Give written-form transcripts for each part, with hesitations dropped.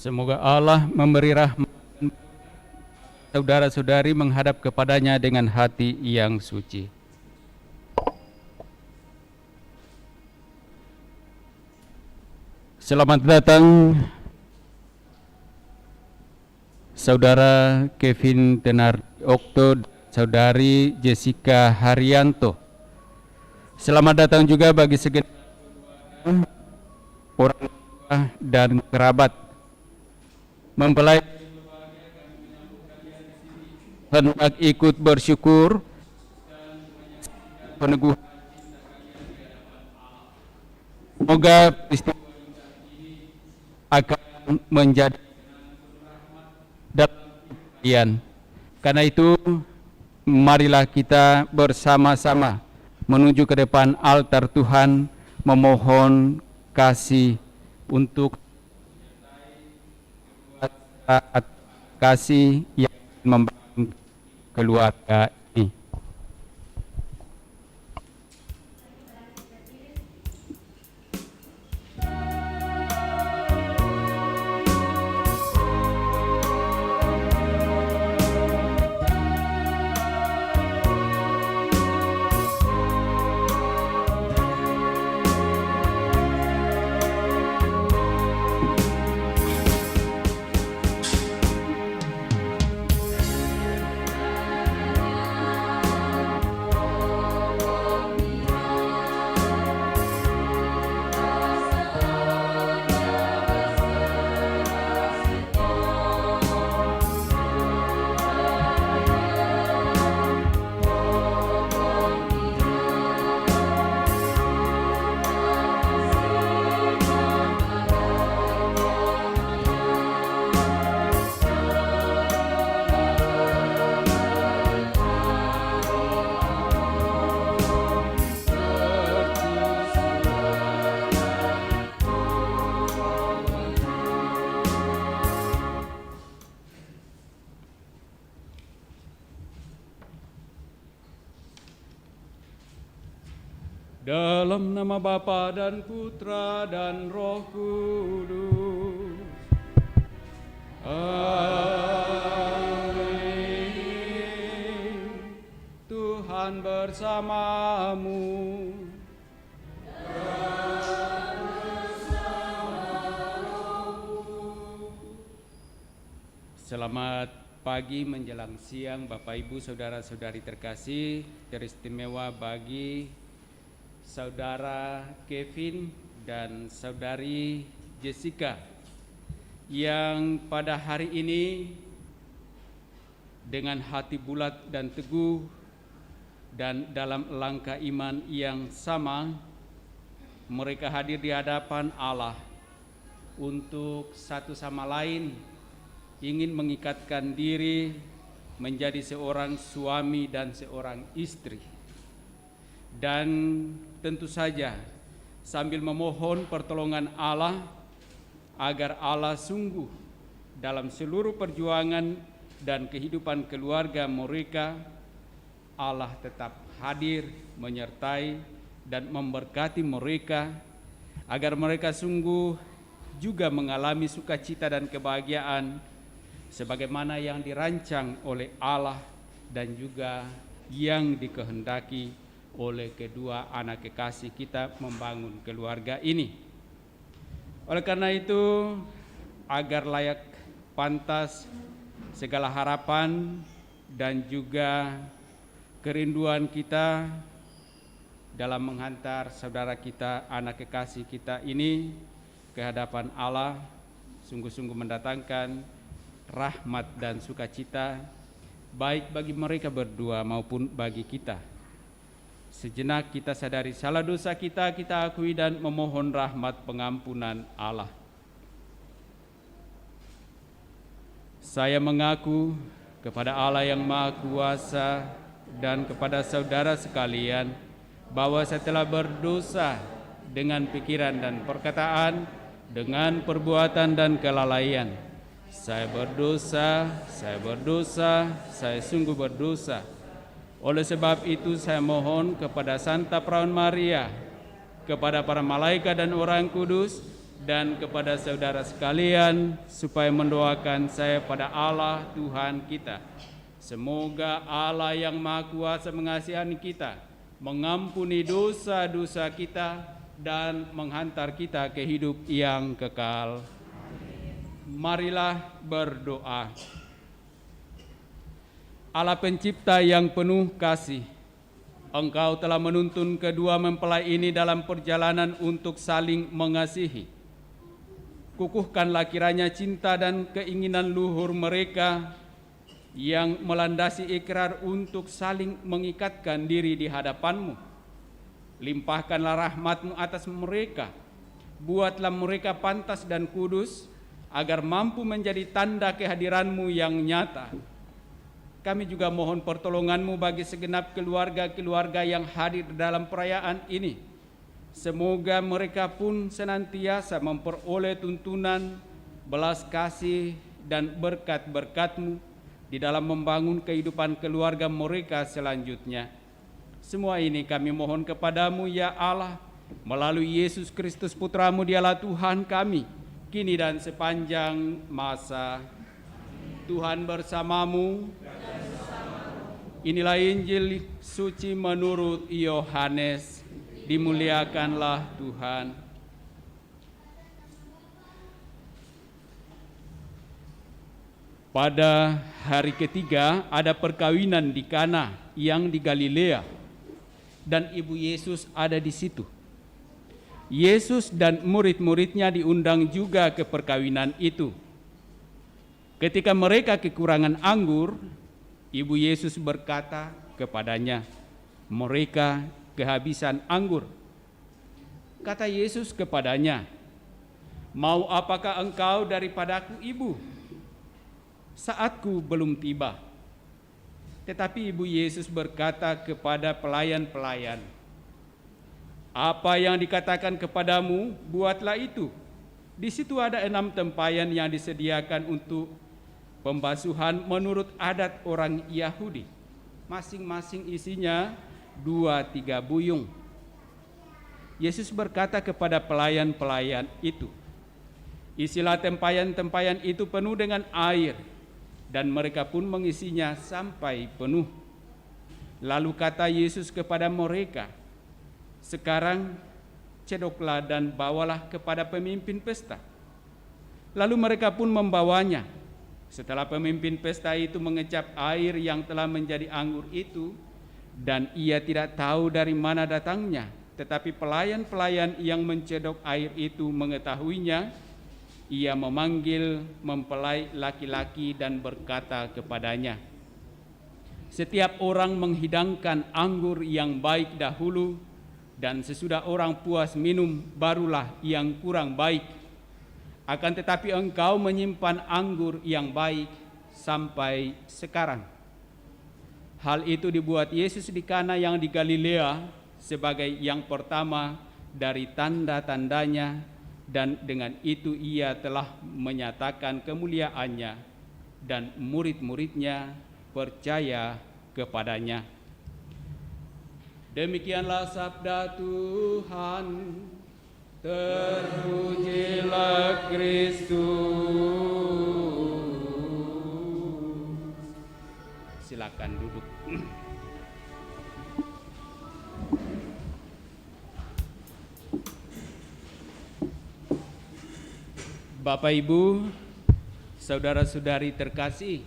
Semoga Allah memberi rahmat saudara-saudari menghadap kepadanya dengan hati yang suci. Selamat datang Saudara Kevin Tenar Okto, Saudari Jessica Haryanto. Selamat datang juga bagi segenap orang tua dan kerabat mempelai hendak ikut bersyukur peneguhan. Semoga peristiwa akan menjadi dalam kalian. Karena itu marilah kita bersama-sama menuju ke depan altar Tuhan memohon kasih untuk kasih yang membangun keluarga ini. Dalam nama Bapa dan Putra dan Roh Kudus. Amin. Tuhan bersamamu. Selamat pagi menjelang siang Bapak Ibu Saudara-saudari terkasih. Teristimewa bagi Saudara Kevin dan Saudari Jessica yang pada hari ini dengan hati bulat dan teguh dan dalam langkah iman yang sama mereka hadir di hadapan Allah untuk satu sama lain ingin mengikatkan diri menjadi seorang suami dan seorang istri. Dan tentu saja sambil memohon pertolongan Allah agar Allah sungguh dalam seluruh perjuangan dan kehidupan keluarga mereka, Allah tetap hadir menyertai dan memberkati mereka agar mereka sungguh juga mengalami sukacita dan kebahagiaan sebagaimana yang dirancang oleh Allah dan juga yang dikehendaki oleh kedua anak kekasih kita membangun keluarga ini. Oleh karena itu, agar layak pantas segala harapan dan juga kerinduan kita dalam menghantar saudara kita, anak kekasih kita ini ke hadapan Allah, sungguh-sungguh mendatangkan rahmat dan sukacita baik bagi mereka berdua maupun bagi kita. Sejenak kita sadari salah dosa kita akui dan memohon rahmat pengampunan Allah. Saya mengaku kepada Allah yang Maha Kuasa dan kepada saudara sekalian bahwa saya telah berdosa dengan pikiran dan perkataan, dengan perbuatan dan kelalaian. Saya berdosa, saya sungguh berdosa. Oleh sebab itu saya mohon kepada Santa Perawan Maria, kepada para malaikat dan orang kudus, dan kepada saudara sekalian supaya mendoakan saya pada Allah Tuhan kita. Semoga Allah yang Maha Kuasa mengasihani kita, mengampuni dosa-dosa kita, dan menghantar kita ke hidup yang kekal. Marilah berdoa. Allah pencipta yang penuh kasih, Engkau telah menuntun kedua mempelai ini dalam perjalanan untuk saling mengasihi. Kukuhkanlah kiranya cinta dan keinginan luhur mereka yang melandasi ikrar untuk saling mengikatkan diri di hadapan-Mu. Limpahkanlah rahmat-Mu atas mereka. Buatlah mereka pantas dan kudus, agar mampu menjadi tanda kehadiran-Mu yang nyata. Kami juga mohon pertolongan-Mu bagi segenap keluarga-keluarga yang hadir dalam perayaan ini. Semoga mereka pun senantiasa memperoleh tuntunan, belas kasih, dan berkat-berkat-Mu di dalam membangun kehidupan keluarga mereka selanjutnya. Semua ini kami mohon kepada-Mu ya Allah, melalui Yesus Kristus Putra-Mu, Dialah Tuhan kami, kini dan sepanjang masa. Tuhan bersamamu. Inilah Injil suci menurut Yohanes. Dimuliakanlah Tuhan. Pada hari ketiga ada perkawinan di Kana yang di Galilea, dan ibu Yesus ada di situ. Yesus dan murid-muridnya diundang juga ke perkawinan itu. Ketika mereka kekurangan anggur, ibu Yesus berkata kepadanya, "Mereka kehabisan anggur." Kata Yesus kepadanya, "Mau apakah engkau daripadaku, ibu? Saatku belum tiba." Tetapi ibu Yesus berkata kepada pelayan-pelayan, "Apa yang dikatakan kepadamu, buatlah itu." Di situ ada 6 tempayan yang disediakan untuk pembasuhan menurut adat orang Yahudi. Masing-masing isinya 2-3 buyung. Yesus berkata kepada pelayan-pelayan itu, "Isilah tempayan-tempayan itu penuh dengan air," dan mereka pun mengisinya sampai penuh. Lalu kata Yesus kepada mereka, "Sekarang cedoklah dan bawalah kepada pemimpin pesta." Lalu mereka pun membawanya. Setelah pemimpin pesta itu mengecap air yang telah menjadi anggur itu, dan ia tidak tahu dari mana datangnya, tetapi pelayan-pelayan yang mencedok air itu mengetahuinya, ia memanggil mempelai laki-laki dan berkata kepadanya, "Setiap orang menghidangkan anggur yang baik dahulu, dan sesudah orang puas minum barulah yang kurang baik. Akan tetapi engkau menyimpan anggur yang baik sampai sekarang." Hal itu dibuat Yesus di Kana yang di Galilea sebagai yang pertama dari tanda-tandanya, dan dengan itu ia telah menyatakan kemuliaannya, dan murid-muridnya percaya kepadanya. Demikianlah sabda Tuhan. Terpujilah Kristus. Silakan duduk. Bapak Ibu, saudara-saudari terkasih,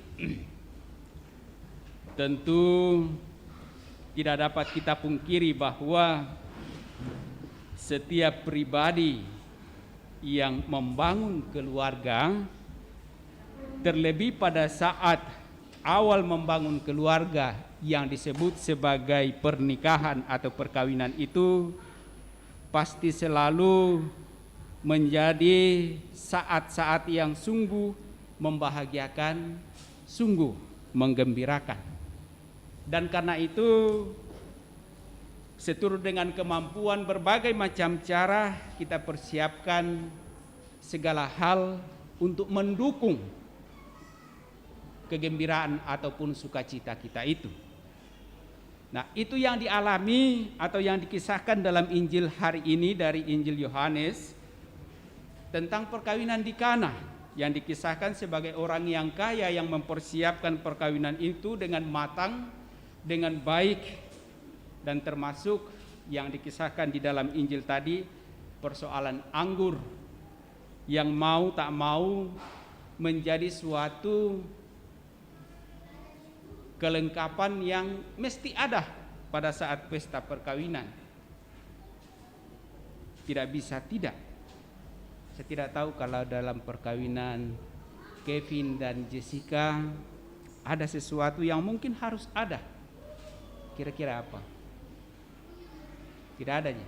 tentu tidak dapat kita pungkiri bahwa setiap pribadi yang membangun keluarga, terlebih pada saat awal membangun keluarga yang disebut sebagai pernikahan atau perkawinan itu, pasti selalu menjadi saat-saat yang sungguh membahagiakan, sungguh menggembirakan. Dan karena itu, seturut dengan kemampuan berbagai macam cara, kita persiapkan segala hal untuk mendukung kegembiraan ataupun sukacita kita itu. Nah, itu yang dialami atau yang dikisahkan dalam Injil hari ini dari Injil Yohanes. tentang perkawinan di Kana yang dikisahkan sebagai orang yang kaya yang mempersiapkan perkawinan itu dengan matang, dengan baik, dan termasuk yang dikisahkan di dalam Injil tadi, persoalan anggur yang mau tak mau menjadi suatu kelengkapan yang mesti ada pada saat pesta perkawinan. Tidak bisa tidak. Saya tidak tahu kalau dalam perkawinan Kevin dan Jessica ada sesuatu yang mungkin harus ada. Kira-kira apa? Tidak adanya.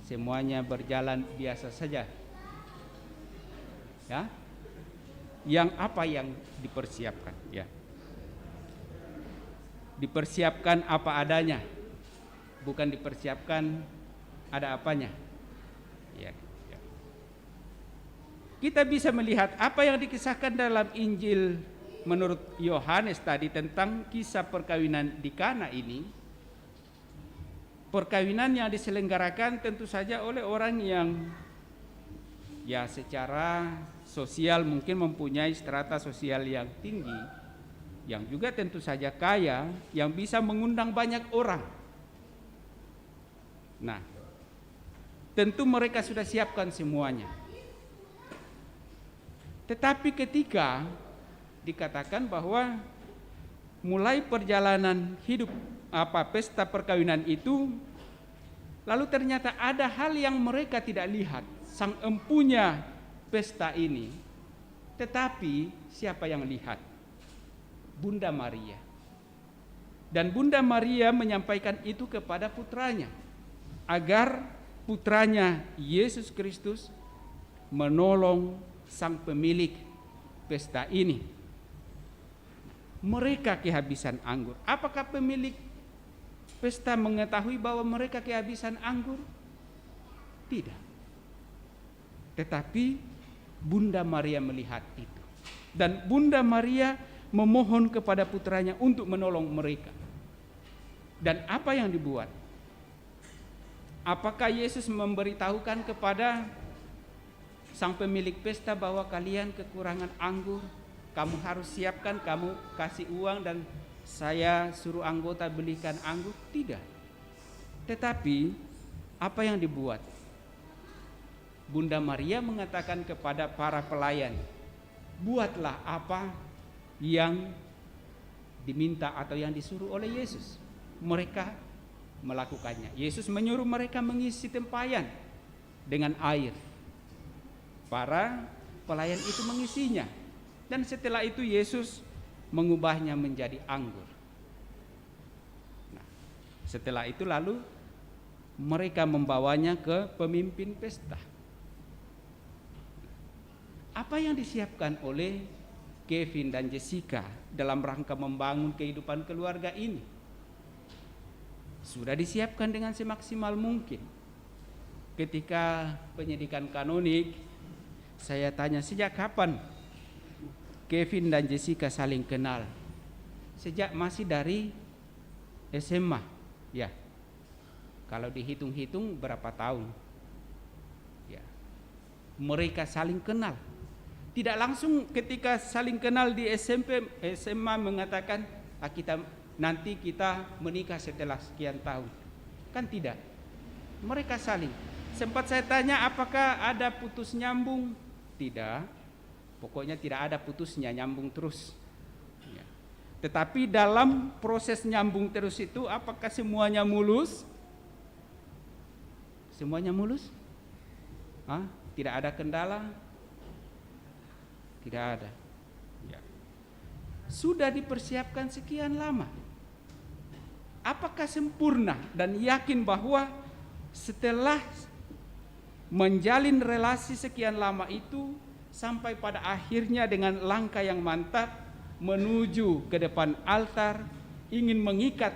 Semuanya berjalan biasa saja. Ya. Yang apa yang dipersiapkan? Ya. Dipersiapkan apa adanya. Bukan dipersiapkan ada apanya. Ya. Kita bisa melihat apa yang dikisahkan dalam Injil menurut Yohanes tadi tentang kisah perkawinan di Kana ini. Perkawinan yang diselenggarakan tentu saja oleh orang yang ya secara sosial mungkin mempunyai strata sosial yang tinggi, yang juga tentu saja kaya, yang bisa mengundang banyak orang. Nah, tentu mereka sudah siapkan semuanya. Tetapi ketika dikatakan bahwa mulai perjalanan hidup pesta perkawinan itu, lalu ternyata ada hal yang mereka tidak lihat, sang empunya pesta ini. Tetapi siapa yang lihat? Bunda Maria. Dan Bunda Maria menyampaikan itu kepada putranya, agar putranya Yesus Kristus menolong sang pemilik pesta ini. Mereka kehabisan anggur. Apakah pemilik pesta mengetahui bahwa mereka kehabisan anggur? Tidak. Tetapi Bunda Maria melihat itu. Dan Bunda Maria memohon kepada putranya untuk menolong mereka. Dan apa yang dibuat? Apakah Yesus memberitahukan kepada sang pemilik pesta bahwa kalian kekurangan anggur, kamu harus siapkan, kamu kasih uang dan saya suruh anggota belikan anggur? Tidak. Tetapi apa yang dibuat? Bunda Maria mengatakan kepada para pelayan, buatlah apa yang diminta atau yang disuruh oleh Yesus. Mereka melakukannya. Yesus menyuruh mereka mengisi tempayan dengan air. Para pelayan itu mengisinya. Dan setelah itu Yesus mengubahnya menjadi anggur. Nah, setelah itu lalu mereka membawanya ke pemimpin pesta. Apa yang disiapkan oleh Kevin dan Jessica dalam rangka membangun kehidupan keluarga ini sudah disiapkan dengan semaksimal mungkin. Ketika penyidikan kanonik, saya tanya, sejak kapan Kevin dan Jessica saling kenal? Sejak masih dari SMA, ya. Kalau dihitung-hitung berapa tahun? Ya. Mereka saling kenal. Tidak langsung ketika saling kenal di SMP, SMA mengatakan, nanti kita menikah setelah sekian tahun. Kan tidak. Mereka saling. Sempat saya tanya apakah ada putus nyambung? Tidak. Pokoknya tidak ada putusnya, nyambung terus. Ya. Tetapi dalam proses nyambung terus itu apakah semuanya mulus? Semuanya mulus? Tidak ada kendala? Tidak ada. Ya. Sudah dipersiapkan sekian lama. Apakah sempurna dan yakin bahwa setelah menjalin relasi sekian lama itu sampai pada akhirnya dengan langkah yang mantap menuju ke depan altar, ingin mengikat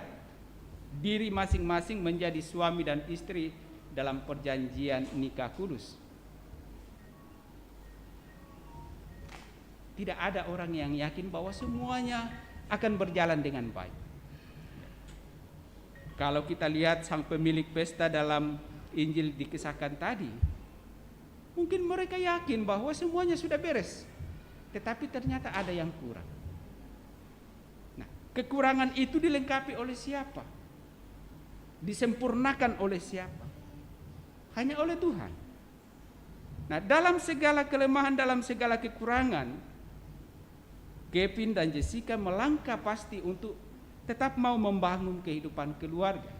diri masing-masing menjadi suami dan istri dalam perjanjian nikah kudus? Tidak ada orang yang yakin bahwa semuanya akan berjalan dengan baik. Kalau kita lihat sang pemilik pesta dalam Injil dikisahkan tadi, Mungkin mereka yakin bahwa semuanya sudah beres, tetapi ternyata ada yang kurang. Nah, kekurangan itu dilengkapi oleh siapa? Disempurnakan oleh siapa? Hanya oleh Tuhan. Nah, dalam segala kelemahan, dalam segala kekurangan, Kevin dan Jessica melangkah pasti untuk tetap mau membangun kehidupan keluarga.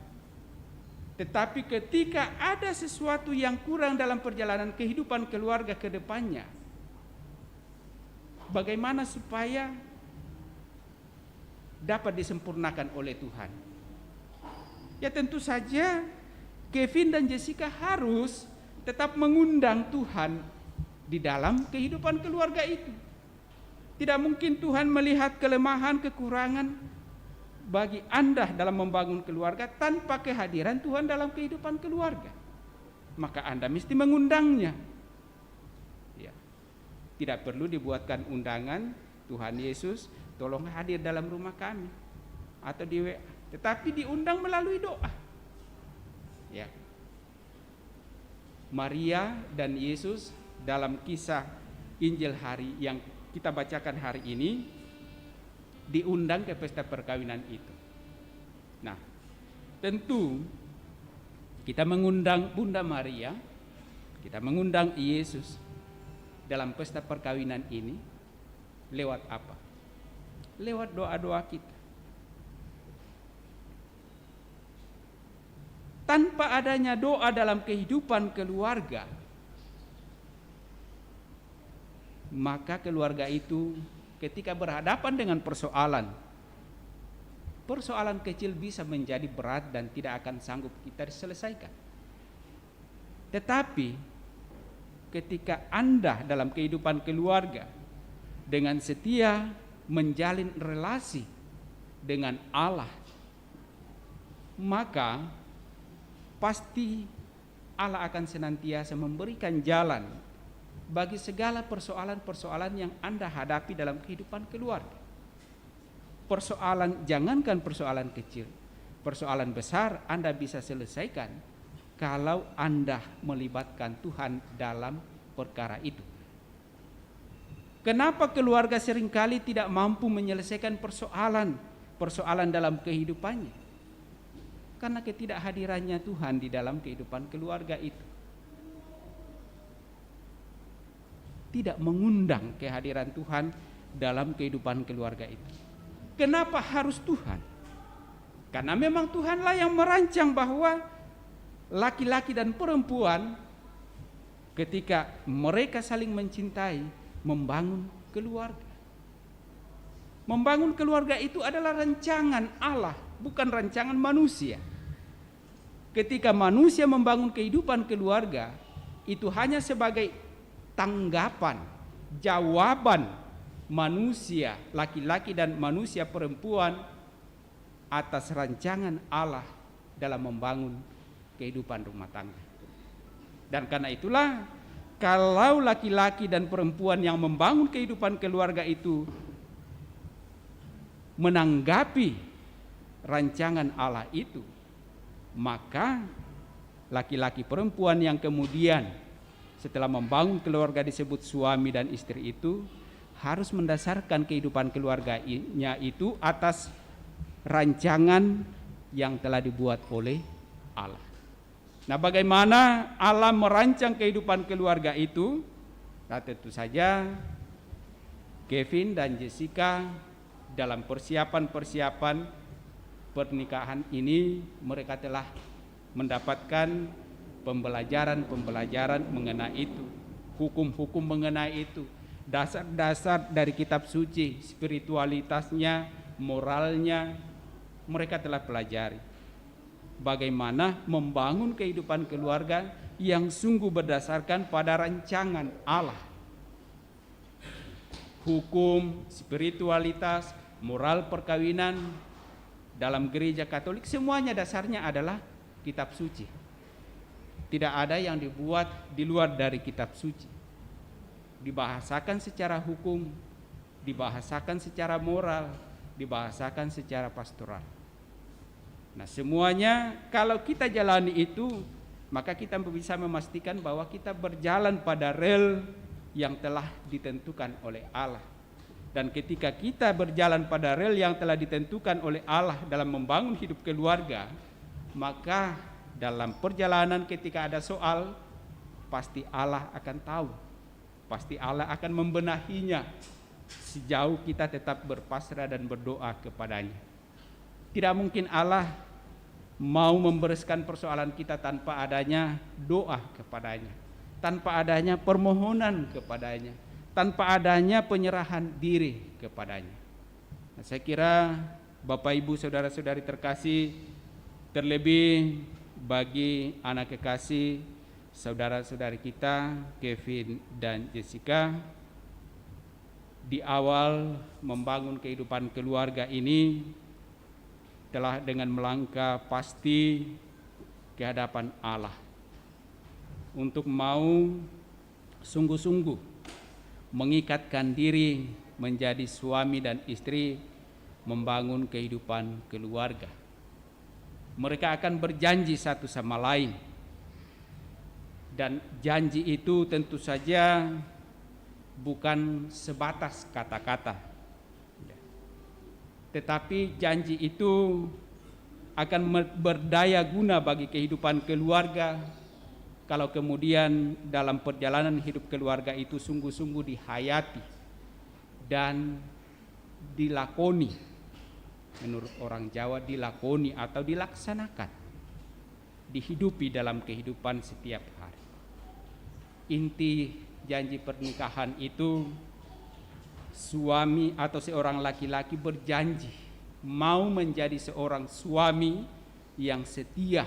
Tetapi ketika ada sesuatu yang kurang dalam perjalanan kehidupan keluarga ke depannya, bagaimana supaya dapat disempurnakan oleh Tuhan? Ya tentu saja Kevin dan Jessica harus tetap mengundang Tuhan di dalam kehidupan keluarga itu. Tidak mungkin Tuhan melihat kelemahan, kekurangan bagi Anda dalam membangun keluarga tanpa kehadiran Tuhan dalam kehidupan keluarga. Maka Anda mesti mengundangnya. Ya. Tidak perlu dibuatkan undangan, Tuhan Yesus tolong hadir dalam rumah kami atau di WA, tetapi diundang melalui doa. Ya. Maria dan Yesus dalam kisah Injil hari yang kita bacakan hari ini diundang ke pesta perkawinan itu. Nah, tentu kita mengundang Bunda Maria, kita mengundang Yesus dalam pesta perkawinan ini lewat apa? Lewat doa-doa kita. Tanpa adanya doa dalam kehidupan keluarga, maka keluarga itu ketika berhadapan dengan persoalan kecil bisa menjadi berat dan tidak akan sanggup kita selesaikan. Tetapi ketika Anda dalam kehidupan keluarga dengan setia menjalin relasi dengan Allah, maka pasti Allah akan senantiasa memberikan jalan bagi segala persoalan-persoalan yang Anda hadapi dalam kehidupan keluarga. Persoalan, jangankan persoalan kecil, persoalan besar Anda bisa selesaikan kalau Anda melibatkan Tuhan dalam perkara itu. Kenapa keluarga seringkali tidak mampu menyelesaikan persoalan dalam kehidupannya? Karena ketidakhadirannya Tuhan di dalam kehidupan keluarga itu. Tidak mengundang kehadiran Tuhan dalam kehidupan keluarga itu. Kenapa harus Tuhan? Karena memang Tuhanlah yang merancang bahwa laki-laki dan perempuan ketika mereka saling mencintai membangun keluarga. Membangun keluarga itu adalah rancangan Allah, bukan rancangan manusia. Ketika manusia membangun kehidupan keluarga, itu hanya sebagai tanggapan, jawaban manusia laki-laki dan manusia perempuan atas rancangan Allah dalam membangun kehidupan rumah tangga. Dan karena itulah, kalau laki-laki dan perempuan yang membangun kehidupan keluarga itu menanggapi rancangan Allah itu, maka laki-laki perempuan yang kemudian setelah membangun keluarga disebut suami dan istri itu harus mendasarkan kehidupan keluarganya itu atas rancangan yang telah dibuat oleh Allah. Nah, bagaimana Allah merancang kehidupan keluarga itu? Nah, tentu saja Kevin dan Jessica dalam persiapan pernikahan ini mereka telah mendapatkan pembelajaran mengenai itu, hukum-hukum mengenai itu, dasar-dasar dari kitab suci, spiritualitasnya, moralnya, mereka telah pelajari. Bagaimana membangun kehidupan keluarga yang sungguh berdasarkan pada rancangan Allah. Hukum, spiritualitas, moral perkawinan dalam gereja Katolik semuanya dasarnya adalah kitab suci. Tidak ada yang dibuat di luar dari kitab suci. Dibahasakan secara hukum, dibahasakan secara moral, dibahasakan secara pastoral. Nah, semuanya kalau kita jalani itu maka kita bisa memastikan bahwa kita berjalan pada rel yang telah ditentukan oleh Allah. Dan ketika kita berjalan pada rel yang telah ditentukan oleh Allah dalam membangun hidup keluarga, maka dalam perjalanan ketika ada soal, pasti Allah akan tahu, pasti Allah akan membenahinya sejauh kita tetap berpasrah dan berdoa kepadanya. Tidak mungkin Allah mau membereskan persoalan kita tanpa adanya doa kepadanya, tanpa adanya permohonan kepadanya, tanpa adanya penyerahan diri kepadanya. Nah, saya kira Bapak Ibu saudara-saudari terkasih, terlebih bagi anak kekasih saudara-saudari kita Kevin dan Jessica, di awal membangun kehidupan keluarga ini telah dengan melangkah pasti ke hadapan Allah untuk mau sungguh-sungguh mengikatkan diri menjadi suami dan istri, membangun kehidupan keluarga. Mereka akan berjanji satu sama lain, dan janji itu tentu saja bukan sebatas kata-kata, tetapi janji itu akan berdaya guna bagi kehidupan keluarga kalau kemudian dalam perjalanan hidup keluarga itu sungguh-sungguh dihayati dan dilakoni. Menurut orang Jawa, dilakoni atau dilaksanakan, dihidupi dalam kehidupan setiap hari. Inti janji pernikahan itu, suami atau seorang laki-laki berjanji mau menjadi seorang suami yang setia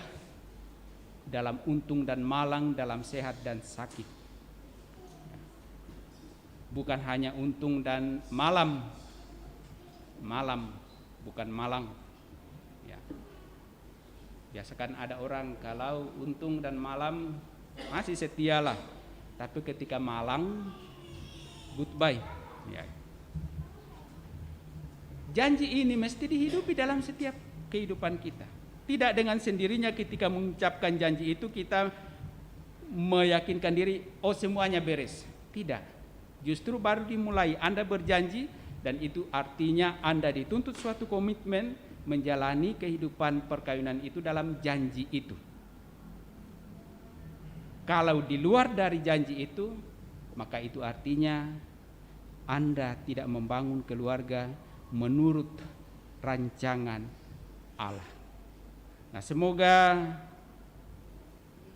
dalam untung dan malang, dalam sehat dan sakit. Bukan hanya untung dan malam, bukan malang. Ya. Biasakan ada orang kalau untung dan malam masih setialah, tapi ketika malang goodbye. Ya. Janji ini mesti dihidupi dalam setiap kehidupan kita. Tidak dengan sendirinya ketika mengucapkan janji itu kita meyakinkan diri, oh semuanya beres. Tidak. Justru baru dimulai Anda berjanji, dan itu artinya Anda dituntut suatu komitmen menjalani kehidupan perkawinan itu dalam janji itu. Kalau di luar dari janji itu, maka itu artinya Anda tidak membangun keluarga menurut rancangan Allah. Nah, semoga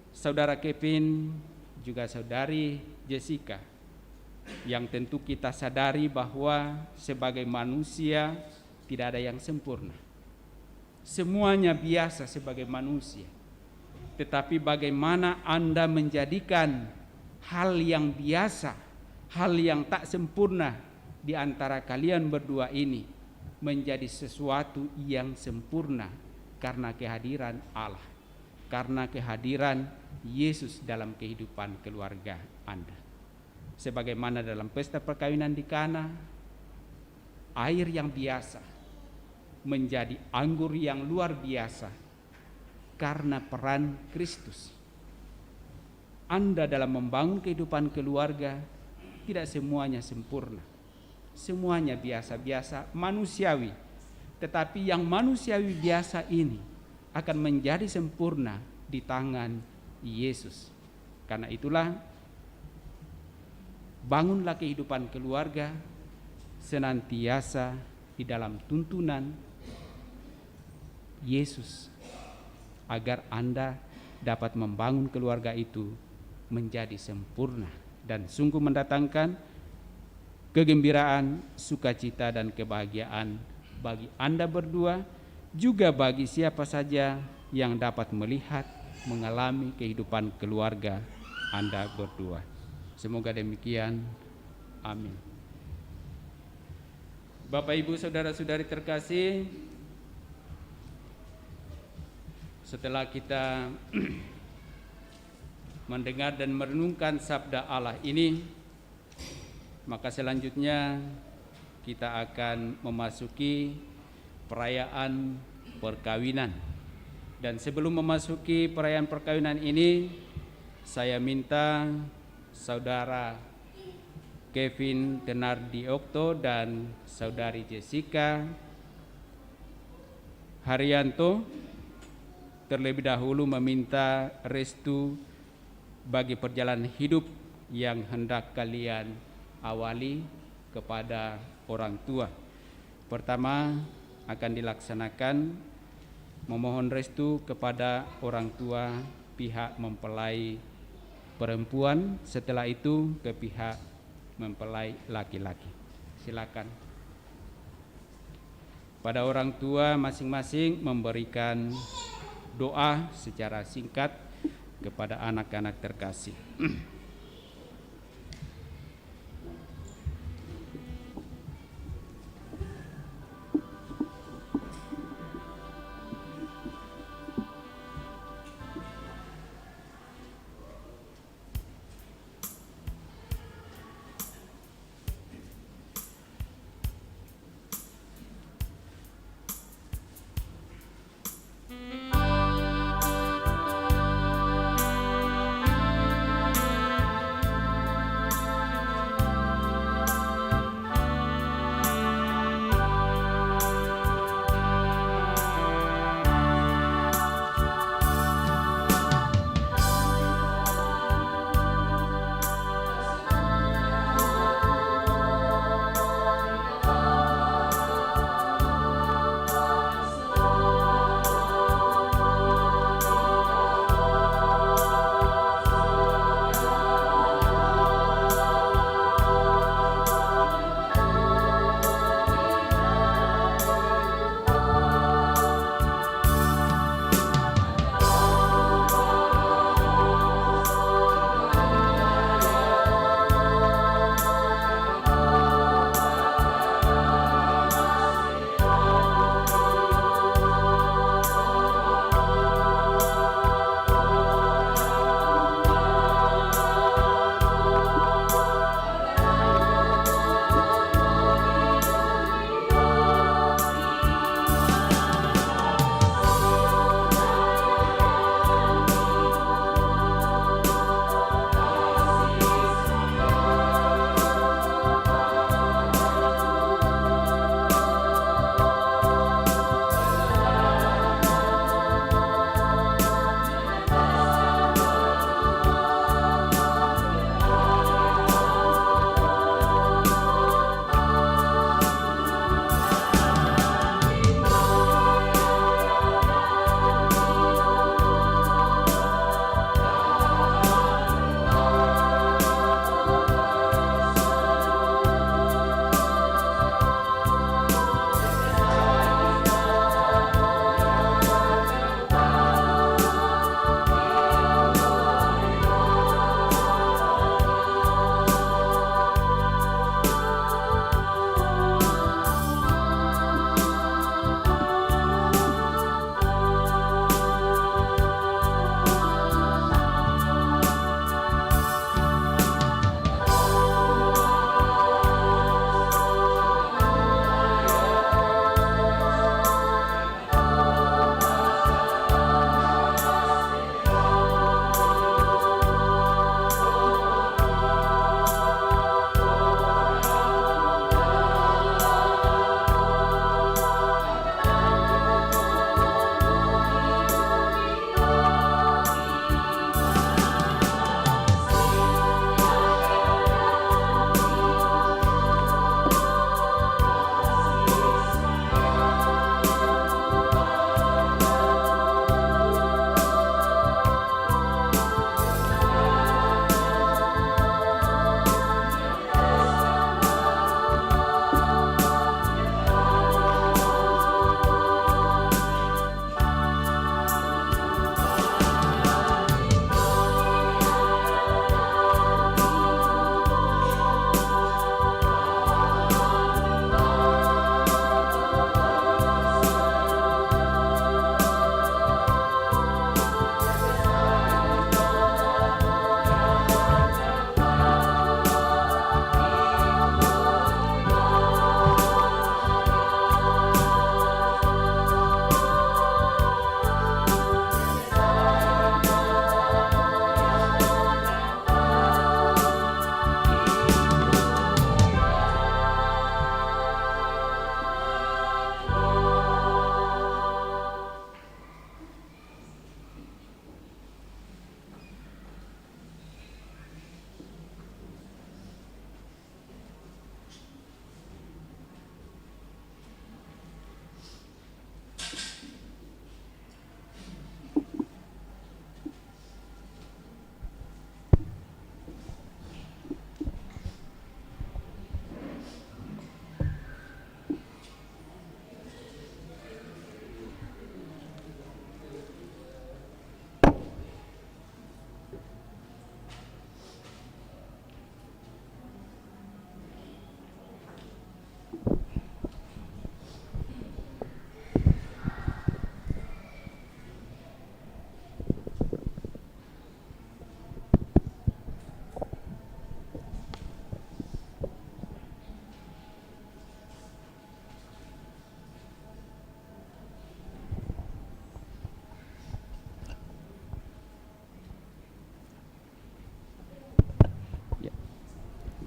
saudara Kevin juga saudari Jessica, yang tentu kita sadari bahwa sebagai manusia tidak ada yang sempurna. Semuanya biasa sebagai manusia. Tetapi bagaimana Anda menjadikan hal yang biasa, hal yang tak sempurna di antara kalian berdua ini menjadi sesuatu yang sempurna karena kehadiran Allah, karena kehadiran Yesus dalam kehidupan keluarga Anda. Sebagaimana dalam pesta perkawinan di Kana, air yang biasa menjadi anggur yang luar biasa karena peran Kristus. Anda dalam membangun kehidupan keluarga tidak semuanya sempurna, semuanya biasa-biasa, manusiawi. Tetapi yang manusiawi biasa ini akan menjadi sempurna di tangan Yesus. Karena itulah, bangunlah kehidupan keluarga senantiasa di dalam tuntunan Yesus, agar Anda dapat membangun keluarga itu menjadi sempurna dan sungguh mendatangkan kegembiraan, sukacita, dan kebahagiaan bagi Anda berdua, juga bagi siapa saja yang dapat melihat, mengalami kehidupan keluarga Anda berdua. Semoga demikian. Amin. Bapak, Ibu, saudara-saudari terkasih, setelah kita mendengar dan merenungkan sabda Allah ini, maka selanjutnya kita akan memasuki perayaan perkawinan. Dan sebelum memasuki perayaan perkawinan ini, saya minta saudara Kevin Denardi Okto dan saudari Jessica Haryanto terlebih dahulu meminta restu bagi perjalanan hidup yang hendak kalian awali kepada orang tua. Pertama akan dilaksanakan memohon restu kepada orang tua pihak mempelai perempuan, setelah itu ke pihak mempelai laki-laki. Silakan. Pada orang tua masing-masing memberikan doa secara singkat kepada anak-anak terkasih.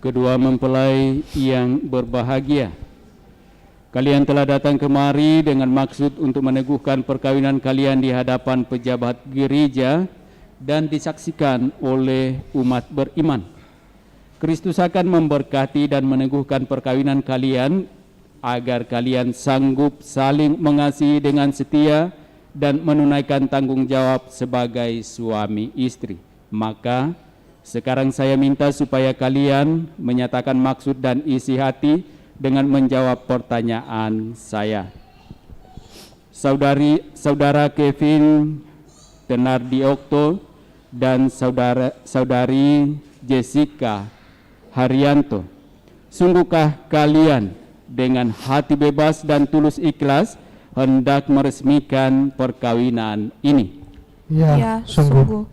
kedua mempelai yang berbahagia, kalian telah datang kemari dengan maksud untuk meneguhkan perkawinan kalian di hadapan pejabat gereja dan disaksikan oleh umat beriman. Kristus akan memberkati dan meneguhkan perkawinan kalian agar kalian sanggup saling mengasihi dengan setia dan menunaikan tanggung jawab sebagai suami istri. Maka sekarang saya minta supaya kalian menyatakan maksud dan isi hati dengan menjawab pertanyaan saya. Saudara Kevin Tenardiokto dan saudari Jessica Haryanto, sungguhkah kalian dengan hati bebas dan tulus ikhlas hendak meresmikan perkawinan ini? Ya, sungguh.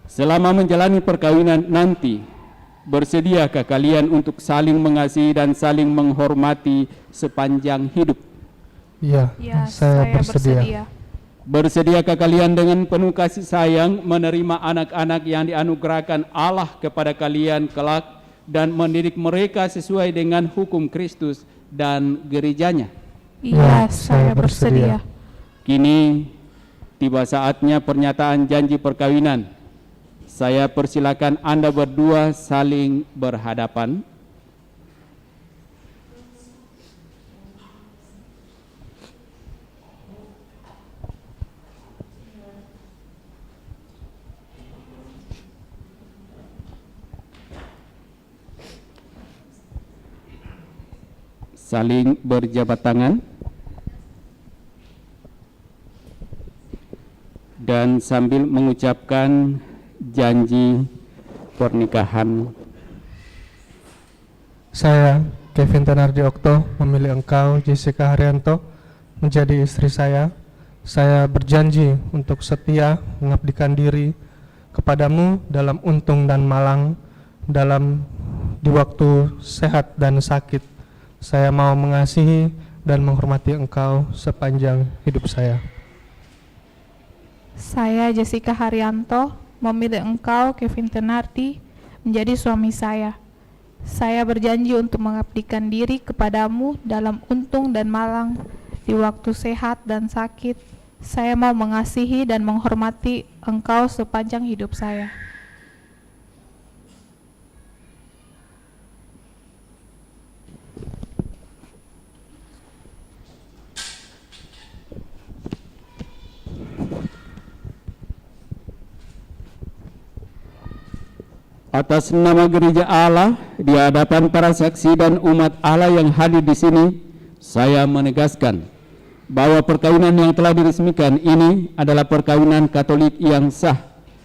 Selama menjalani perkawinan nanti, bersediakah kalian untuk saling mengasihi dan saling menghormati sepanjang hidup? Ya, saya bersedia. Bersediakah kalian dengan penuh kasih sayang menerima anak-anak yang dianugerahkan Allah kepada kalian kelak dan mendidik mereka sesuai dengan hukum Kristus dan gerejanya? Ya, saya bersedia. Kini tiba saatnya pernyataan janji perkawinan. Saya persilakan Anda berdua saling berhadapan. Saling berjabat tangan dan sambil mengucapkan janji pernikahan. Saya, Kevin Tenardiokto, memilih engkau, Jessica Haryanto, menjadi istri saya. Saya berjanji untuk setia mengabdikan diri kepadamu dalam untung dan malang, di waktu sehat dan sakit. Saya mau mengasihi dan menghormati engkau sepanjang hidup saya. Saya, Jessica Haryanto, memilih engkau, Kevin Tenardi, menjadi suami saya. Saya berjanji untuk mengabdikan diri kepadamu dalam untung dan malang, di waktu sehat dan sakit. Saya mau mengasihi dan menghormati engkau sepanjang hidup saya. Atas nama gereja Allah, di hadapan para saksi dan umat Allah yang hadir di sini, saya menegaskan bahwa perkawinan yang telah diresmikan ini adalah perkawinan Katolik yang sah.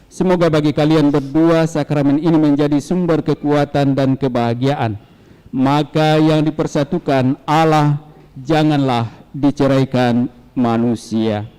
Semoga bagi kalian berdua sakramen ini menjadi sumber kekuatan dan kebahagiaan. Maka yang dipersatukan Allah janganlah diceraikan manusia.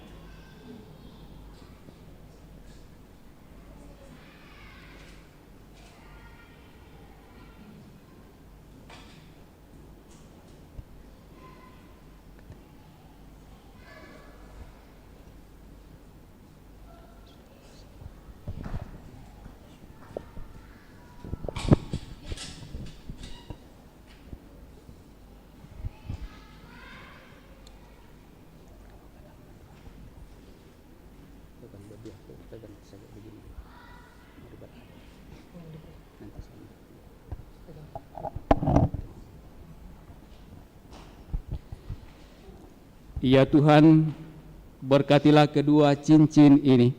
Ya Tuhan, berkatilah kedua cincin ini.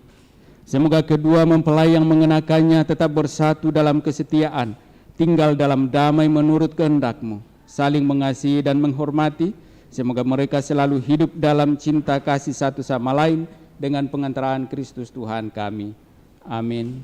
Semoga kedua mempelai yang mengenakannya tetap bersatu dalam kesetiaan, tinggal dalam damai menurut kehendak-Mu, saling mengasihi dan menghormati. Semoga mereka selalu hidup dalam cinta kasih satu sama lain dengan pengantaran Kristus Tuhan kami. Amin.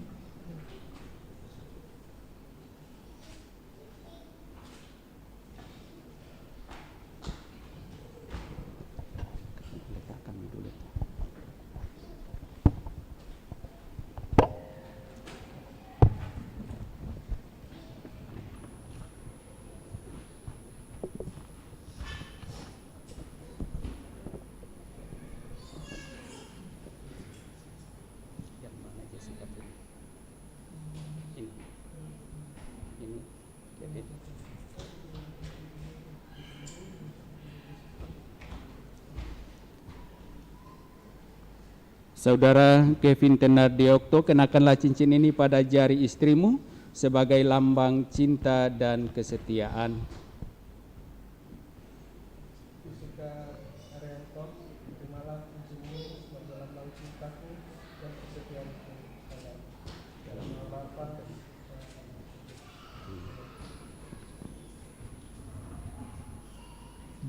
Saudara Kevin Tenardiokto, kenakanlah cincin ini pada jari istrimu sebagai lambang cinta dan kesetiaan.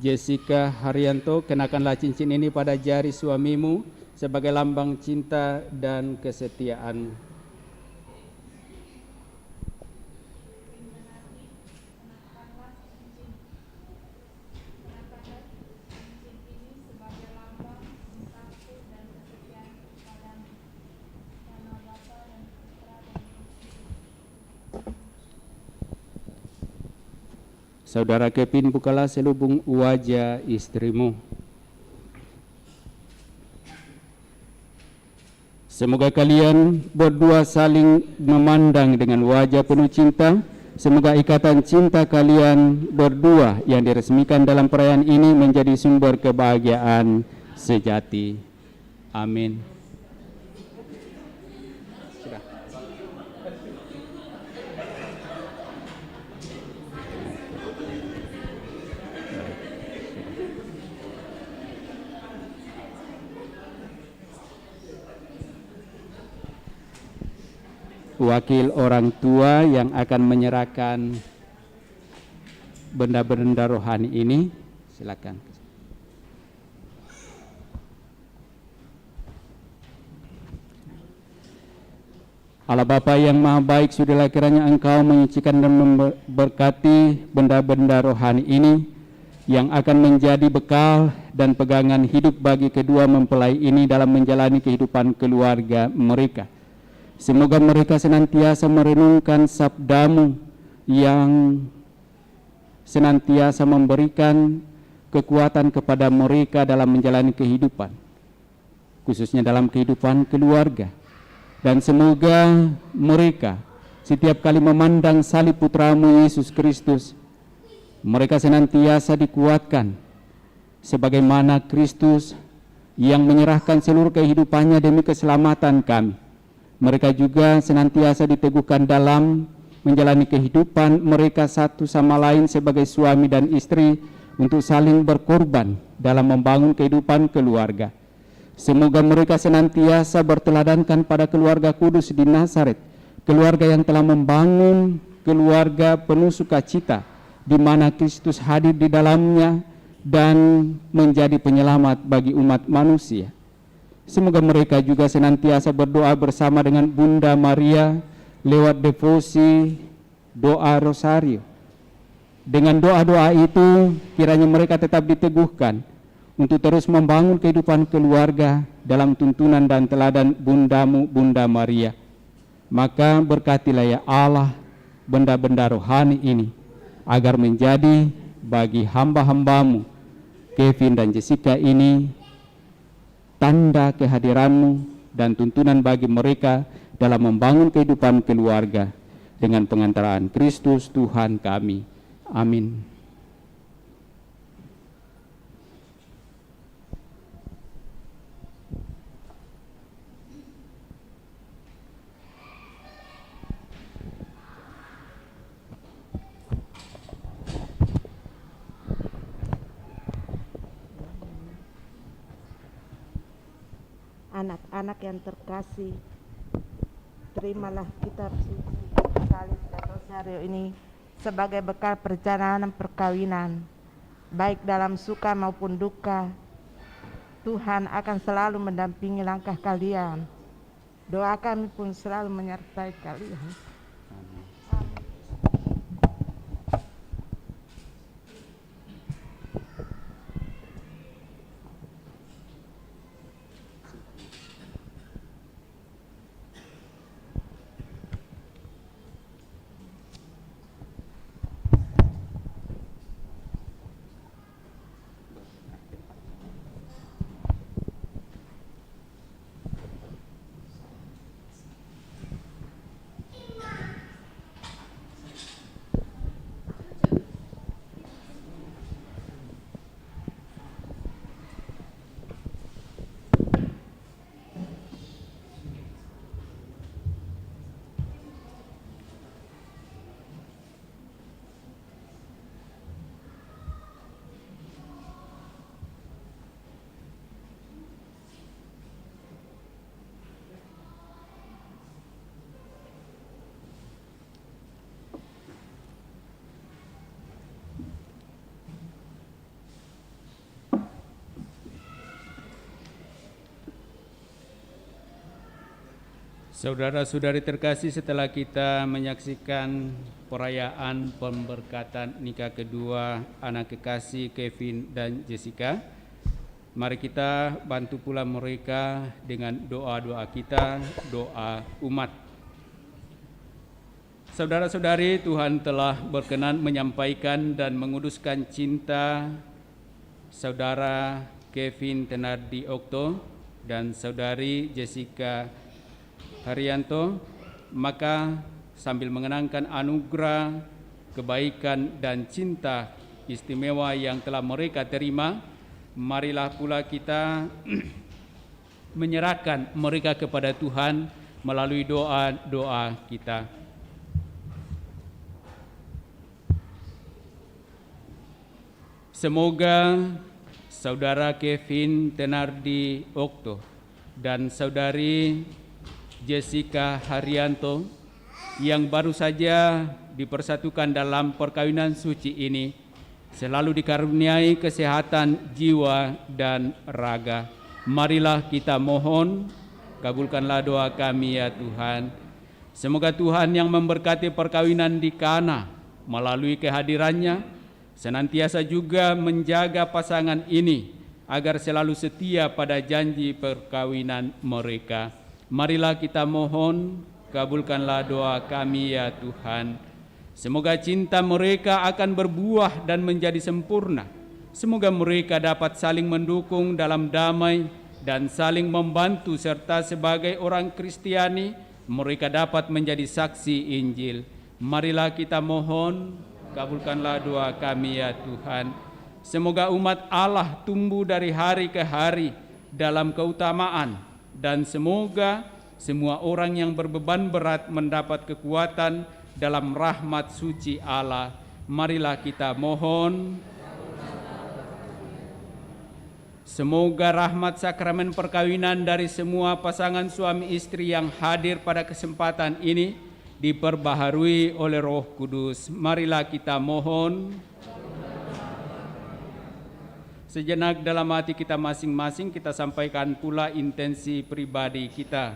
Jessica Haryanto, kenakanlah cincin ini pada jari suamimu sebagai lambang cinta dan kesetiaan. Saudara Kevin, bukalah selubung wajah istrimu. Semoga kalian berdua saling memandang dengan wajah penuh cinta. Semoga ikatan cinta kalian berdua yang diresmikan dalam perayaan ini menjadi sumber kebahagiaan sejati. Amin. Wakil orang tua yang akan menyerahkan benda-benda rohani ini, silakan. Allah Bapa yang Maha Baik, sudahlah kiranya Engkau menyucikan dan memberkati benda-benda rohani ini yang akan menjadi bekal dan pegangan hidup bagi kedua mempelai ini dalam menjalani kehidupan keluarga mereka. Semoga mereka senantiasa merenungkan sabda-Mu yang senantiasa memberikan kekuatan kepada mereka dalam menjalani kehidupan, khususnya dalam kehidupan keluarga. Dan semoga mereka setiap kali memandang salib Putra-Mu Yesus Kristus, mereka senantiasa dikuatkan sebagaimana Kristus yang menyerahkan seluruh kehidupannya demi keselamatan kami. Mereka juga senantiasa diteguhkan dalam menjalani kehidupan mereka satu sama lain sebagai suami dan istri untuk saling berkorban dalam membangun kehidupan keluarga. Semoga mereka senantiasa berteladankan pada keluarga kudus di Nazaret, keluarga yang telah membangun keluarga penuh sukacita, di mana Kristus hadir di dalamnya dan menjadi penyelamat bagi umat manusia. Semoga mereka juga senantiasa berdoa bersama dengan Bunda Maria lewat devosi doa rosario. Dengan doa-doa itu kiranya mereka tetap diteguhkan untuk terus membangun kehidupan keluarga dalam tuntunan dan teladan Bunda-Mu, Bunda Maria. Maka berkatilah ya Allah benda-benda rohani ini agar menjadi bagi hamba-hamba-Mu Kevin dan Jessica ini tanda kehadiran-Mu dan tuntunan bagi mereka dalam membangun kehidupan keluarga dengan pengantaraan Kristus Tuhan kami. Amin. Anak-anak yang terkasih, terimalah kitab suci, salib dan rosario ini sebagai bekal perjalanan perkawinan, baik dalam suka maupun duka. Tuhan akan selalu mendampingi langkah kalian. Doa kami pun selalu menyertai kalian. Saudara-saudari terkasih, setelah kita menyaksikan perayaan pemberkatan nikah kedua anak kekasih Kevin dan Jessica, mari kita bantu pula mereka dengan doa-doa kita, doa umat. Saudara-saudari, Tuhan telah berkenan menyampaikan dan menguduskan cinta saudara Kevin Tenardi Okto dan saudari Jessica Haryanto, maka sambil mengenangkan anugerah, kebaikan dan cinta istimewa yang telah mereka terima, marilah pula kita menyerahkan mereka kepada Tuhan melalui doa-doa kita. Semoga saudara Kevin Tenardi Okto dan saudari Jessica Haryanto yang baru saja dipersatukan dalam perkawinan suci ini selalu dikaruniai kesehatan jiwa dan raga. Marilah kita mohon, kabulkanlah doa kami ya Tuhan. Semoga Tuhan yang memberkati perkawinan di Kana melalui kehadirannya senantiasa juga menjaga pasangan ini agar selalu setia pada janji perkawinan mereka. Marilah kita mohon, kabulkanlah doa kami ya Tuhan. Semoga cinta mereka akan berbuah dan menjadi sempurna. Semoga mereka dapat saling mendukung dalam damai dan saling membantu, serta sebagai orang Kristiani mereka dapat menjadi saksi Injil. Marilah kita mohon, kabulkanlah doa kami ya Tuhan. Semoga umat Allah tumbuh dari hari ke hari dalam keutamaan, dan semoga semua orang yang berbeban berat mendapat kekuatan dalam rahmat suci Allah. Marilah kita mohon. Semoga rahmat sakramen perkawinan dari semua pasangan suami istri yang hadir pada kesempatan ini diperbaharui oleh Roh Kudus. Marilah kita mohon. Sejenak dalam hati kita masing-masing kita sampaikan pula intensi pribadi kita.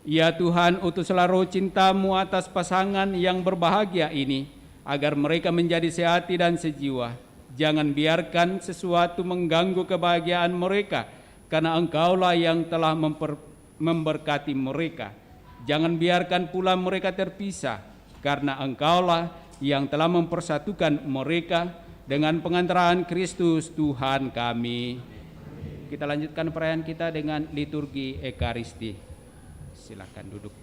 Ya Tuhan, utuslah roh cinta-Mu atas pasangan yang berbahagia ini, agar mereka menjadi sehati dan sejiwa. Jangan biarkan sesuatu mengganggu kebahagiaan mereka, karena Engkaulah yang telah memberkati mereka. Jangan biarkan pula mereka terpisah, karena Engkaulah yang telah mempersatukan mereka dengan pengantaran Kristus Tuhan kami. Kita lanjutkan perayaan kita dengan liturgi Ekaristi. Silakan duduk.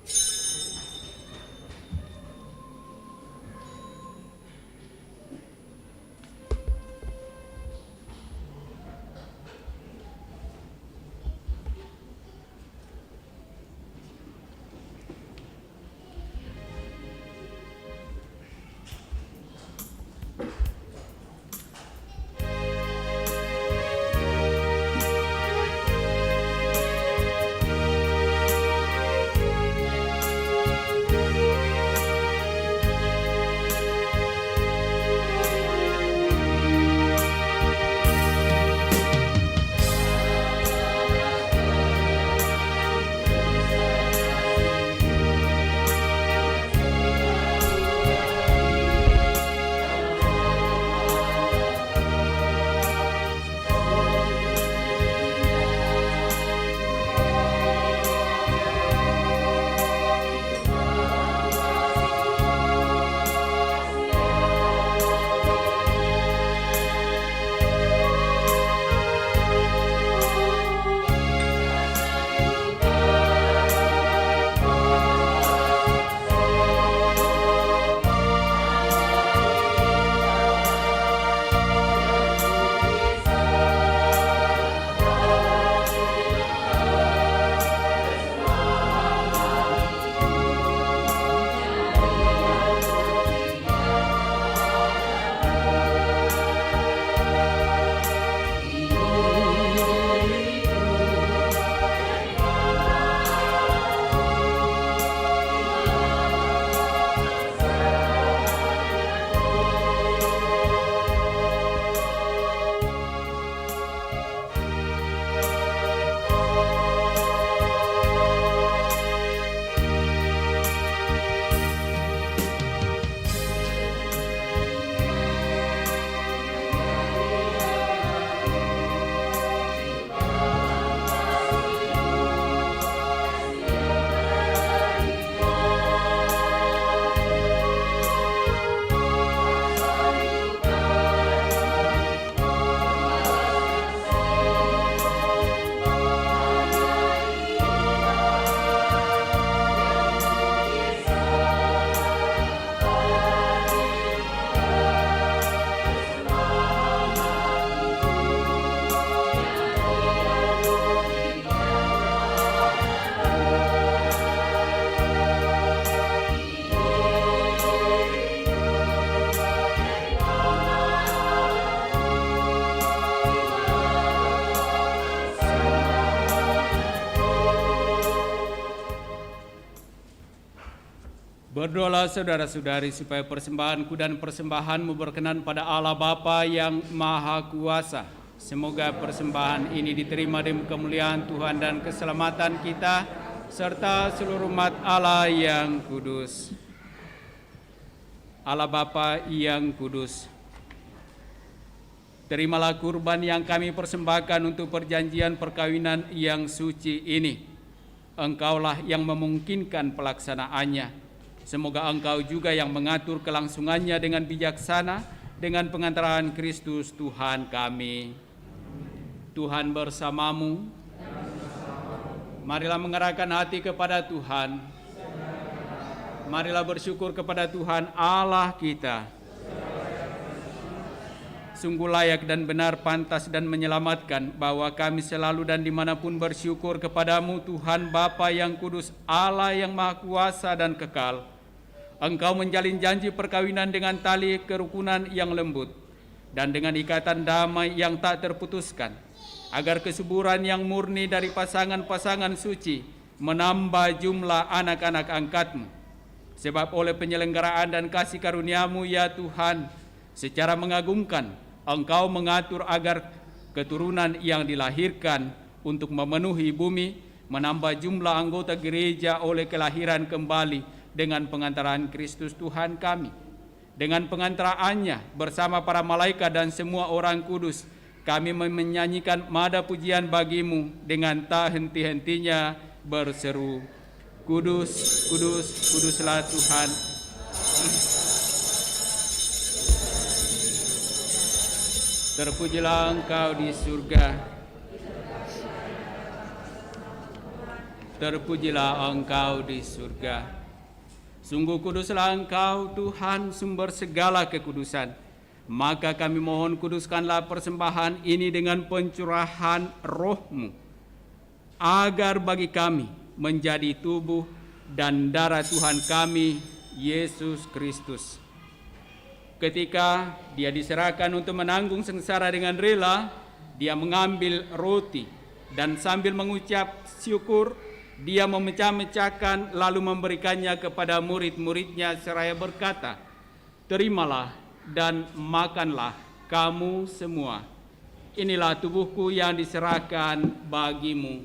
Berdoalah saudara-saudari supaya persembahanku dan persembahanmu berkenan pada Allah Bapa yang Maha Kuasa. Semoga persembahan ini diterima demi kemuliaan Tuhan dan keselamatan kita, serta seluruh umat Allah yang kudus. Allah Bapa yang kudus, terimalah kurban yang kami persembahkan untuk perjanjian perkawinan yang suci ini. Engkaulah yang memungkinkan pelaksanaannya. Semoga Engkau juga yang mengatur kelangsungannya dengan bijaksana dengan pengantaran Kristus Tuhan kami. Tuhan bersamamu. Marilah mengerahkan hati kepada Tuhan. Marilah bersyukur kepada Tuhan Allah kita. Sungguh layak dan benar, pantas dan menyelamatkan bahwa kami selalu dan dimanapun bersyukur kepadamu Tuhan Bapa yang kudus, Allah yang Maha Kuasa dan kekal. Engkau menjalin janji perkawinan dengan tali kerukunan yang lembut dan dengan ikatan damai yang tak terputuskan, agar kesuburan yang murni dari pasangan-pasangan suci menambah jumlah anak-anak angkat-Mu. Sebab oleh penyelenggaraan dan kasih karunia-Mu ya Tuhan, secara mengagumkan Engkau mengatur agar keturunan yang dilahirkan untuk memenuhi bumi menambah jumlah anggota gereja oleh kelahiran kembali dengan pengantaran Kristus Tuhan kami. Dengan pengantaraannya bersama para malaikat dan semua orang kudus, kami menyanyikan mada pujian bagi-Mu dengan tak henti-hentinya berseru, Kudus, kudus, kuduslah Tuhan. Terpujilah Engkau di surga. Terpujilah Engkau di surga. Sungguh kuduslah Engkau Tuhan, sumber segala kekudusan. Maka kami mohon kuduskanlah persembahan ini dengan pencurahan roh-Mu, agar bagi kami menjadi tubuh dan darah Tuhan kami, Yesus Kristus. Ketika Dia diserahkan untuk menanggung sengsara dengan rela, Dia mengambil roti dan sambil mengucap syukur, Dia memecah-mecahkan lalu memberikannya kepada murid-muridnya seraya berkata, terimalah dan makanlah kamu semua. Inilah tubuhku yang diserahkan bagimu.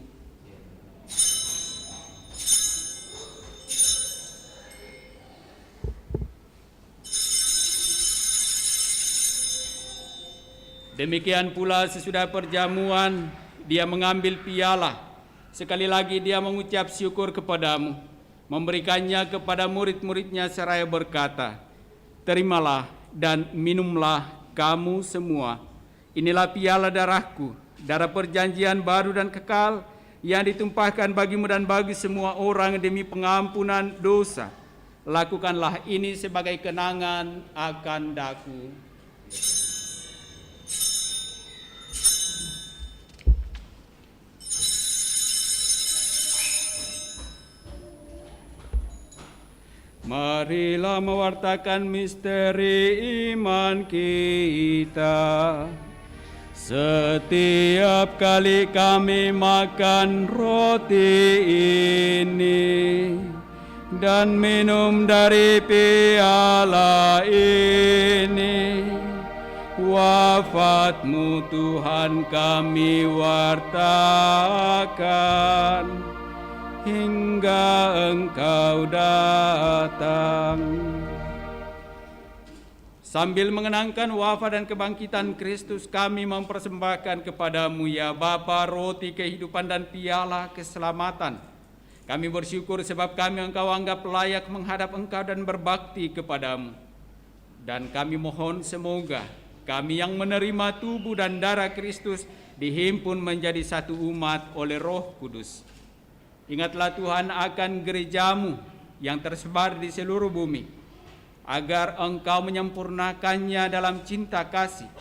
Demikian pula sesudah perjamuan, Dia mengambil piala. Sekali lagi Dia mengucap syukur kepadamu, memberikannya kepada murid-muridnya seraya berkata, terimalah dan minumlah kamu semua. Inilah piala darahku, darah perjanjian baru dan kekal, yang ditumpahkan bagimu dan bagi semua orang demi pengampunan dosa. Lakukanlah ini sebagai kenangan akan daku. Marilah mewartakan misteri iman kita. Setiap kali kami makan roti ini dan minum dari piala ini, wafat-Mu Tuhan kami wartakan hingga Engkau datang. Sambil mengenangkan wafat dan kebangkitan Kristus, kami mempersembahkan kepadamu ya Bapa roti kehidupan dan piala keselamatan. Kami bersyukur sebab kami Engkau anggap layak menghadap Engkau dan berbakti kepadamu. Dan kami mohon semoga kami yang menerima tubuh dan darah Kristus dihimpun menjadi satu umat oleh Roh Kudus. Ingatlah Tuhan akan gereja-Mu yang tersebar di seluruh bumi, agar Engkau menyempurnakannya dalam cinta kasih,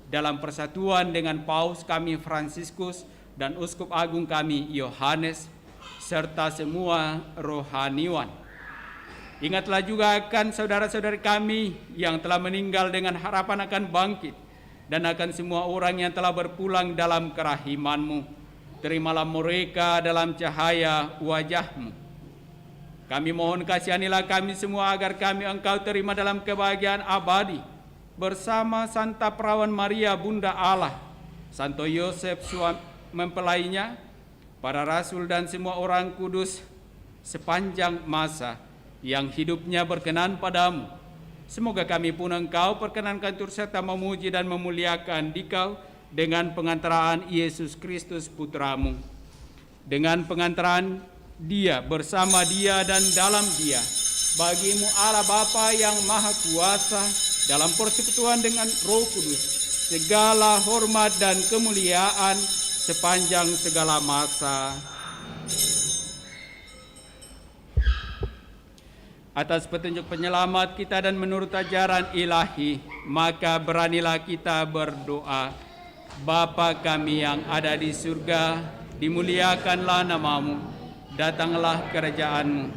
dalam persatuan dengan Paus kami Fransiskus dan Uskup Agung kami Yohanes, serta semua rohaniwan. Ingatlah juga akan saudara-saudari kami yang telah meninggal dengan harapan akan bangkit, dan akan semua orang yang telah berpulang dalam kerahiman-Mu. Terimalah mereka dalam cahaya wajah-Mu. Kami mohon kasihanilah kami semua agar kami Engkau terima dalam kebahagiaan abadi bersama Santa Perawan Maria Bunda Allah, Santo Yosef mempelainya, para rasul dan semua orang kudus sepanjang masa yang hidupnya berkenan padamu. Semoga kami pun Engkau perkenankan turut serta memuji dan memuliakan Dikau dengan pengantaraan Yesus Kristus Putramu. Dengan pengantaraan Dia, bersama Dia dan dalam Dia, bagimu Allah Bapa yang Maha Kuasa, dalam persekutuan dengan Roh Kudus, segala hormat dan kemuliaan sepanjang segala masa. Atas petunjuk penyelamat kita dan menurut ajaran ilahi, maka beranilah kita berdoa. Bapa kami yang ada di surga, dimuliakanlah namamu, datanglah kerajaanmu.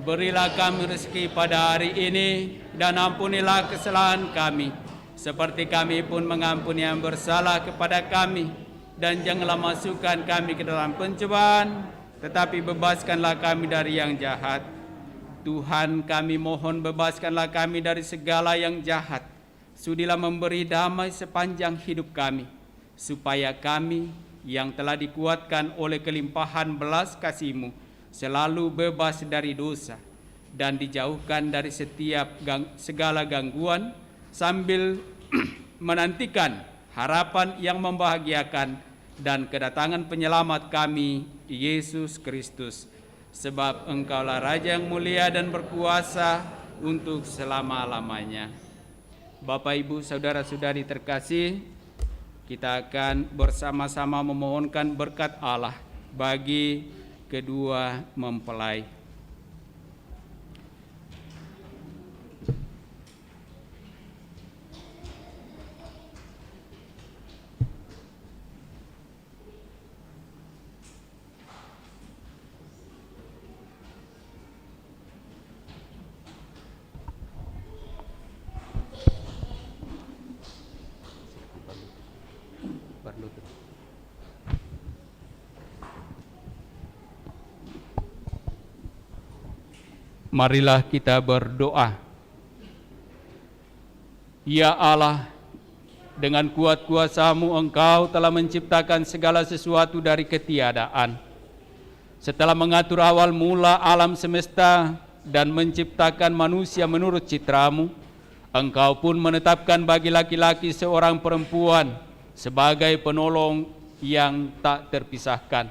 Berilah kami rezeki pada hari ini, dan ampunilah kesalahan kami, seperti kami pun mengampuni yang bersalah kepada kami. Dan janganlah masukkan kami ke dalam pencobaan, tetapi bebaskanlah kami dari yang jahat. Tuhan, kami mohon bebaskanlah kami dari segala yang jahat. Sudilah memberi damai sepanjang hidup kami, supaya kami yang telah dikuatkan oleh kelimpahan belas kasih-Mu selalu bebas dari dosa dan dijauhkan dari segala gangguan, sambil menantikan harapan yang membahagiakan dan kedatangan penyelamat kami, Yesus Kristus. Sebab Engkaulah Raja yang mulia dan berkuasa untuk selama-lamanya. Bapak, Ibu, saudara-saudari terkasih, kita akan bersama-sama memohonkan berkat Allah bagi kedua mempelai. Marilah kita berdoa. Ya Allah, dengan kuat kuasa-Mu Engkau telah menciptakan segala sesuatu dari ketiadaan. Setelah mengatur awal mula alam semesta dan menciptakan manusia menurut citra-Mu, Engkau pun menetapkan bagi laki-laki seorang perempuan sebagai penolong yang tak terpisahkan.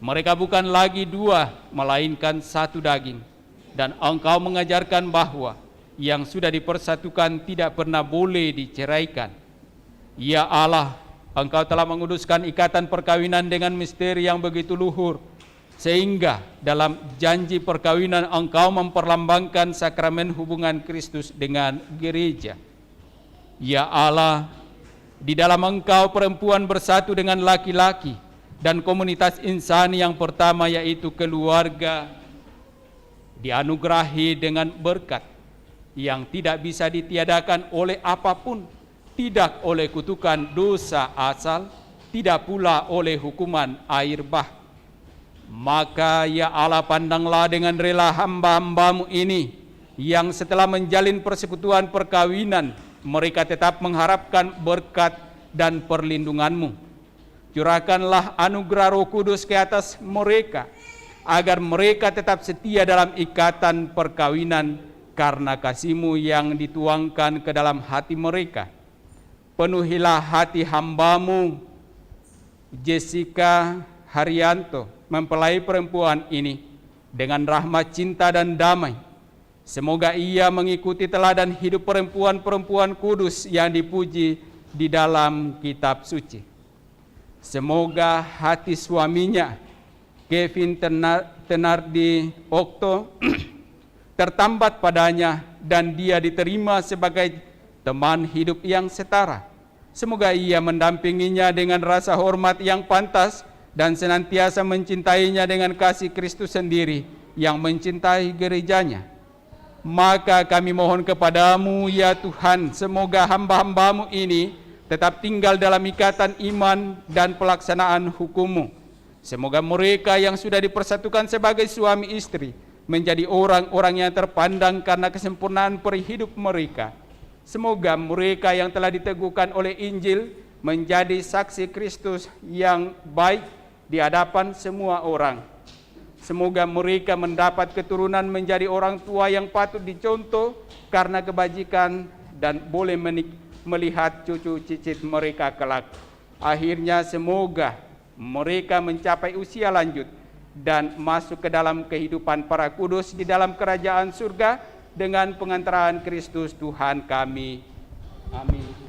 Mereka bukan lagi dua, melainkan satu daging. Dan Engkau mengajarkan bahwa yang sudah dipersatukan tidak pernah boleh diceraikan. Ya Allah, Engkau telah menguduskan ikatan perkawinan dengan misteri yang begitu luhur, sehingga dalam janji perkawinan Engkau memperlambangkan sakramen hubungan Kristus dengan gereja. Ya Allah, di dalam Engkau perempuan bersatu dengan laki-laki, dan komunitas insani yang pertama yaitu keluarga dianugerahi dengan berkat yang tidak bisa ditiadakan oleh apapun, tidak oleh kutukan dosa asal, tidak pula oleh hukuman air bah. Maka ya Allah, pandanglah dengan rela hamba-hamba-Mu ini yang setelah menjalin persekutuan perkawinan, mereka tetap mengharapkan berkat dan perlindungan-Mu. Curahkanlah anugerah Roh Kudus ke atas mereka, agar mereka tetap setia dalam ikatan perkawinan karena kasih-Mu yang dituangkan ke dalam hati mereka. Penuhilah hati hamba-Mu Jessica Haryanto, mempelai perempuan ini, dengan rahmat, cinta, dan damai. Semoga ia mengikuti teladan hidup perempuan-perempuan kudus yang dipuji di dalam kitab suci. Semoga hati suaminya Kevin Tenardi Okto tertambat padanya dan dia diterima sebagai teman hidup yang setara. Semoga ia mendampinginya dengan rasa hormat yang pantas dan senantiasa mencintainya dengan kasih Kristus sendiri yang mencintai gerejanya. Maka kami mohon kepadamu ya Tuhan, semoga hamba-hamba-Mu ini tetap tinggal dalam ikatan iman dan pelaksanaan hukum-Mu Semoga mereka yang sudah dipersatukan sebagai suami istri menjadi orang-orang yang terpandang karena kesempurnaan perihidup mereka. Semoga mereka yang telah diteguhkan oleh Injil menjadi saksi Kristus yang baik di hadapan semua orang. Semoga mereka mendapat keturunan menjadi orang tua yang patut dicontoh karena kebajikan dan boleh melihat cucu cicit mereka kelak. Akhirnya semoga mereka mencapai usia lanjut dan masuk ke dalam kehidupan para kudus di dalam kerajaan surga dengan pengantaran Kristus Tuhan kami. Amin.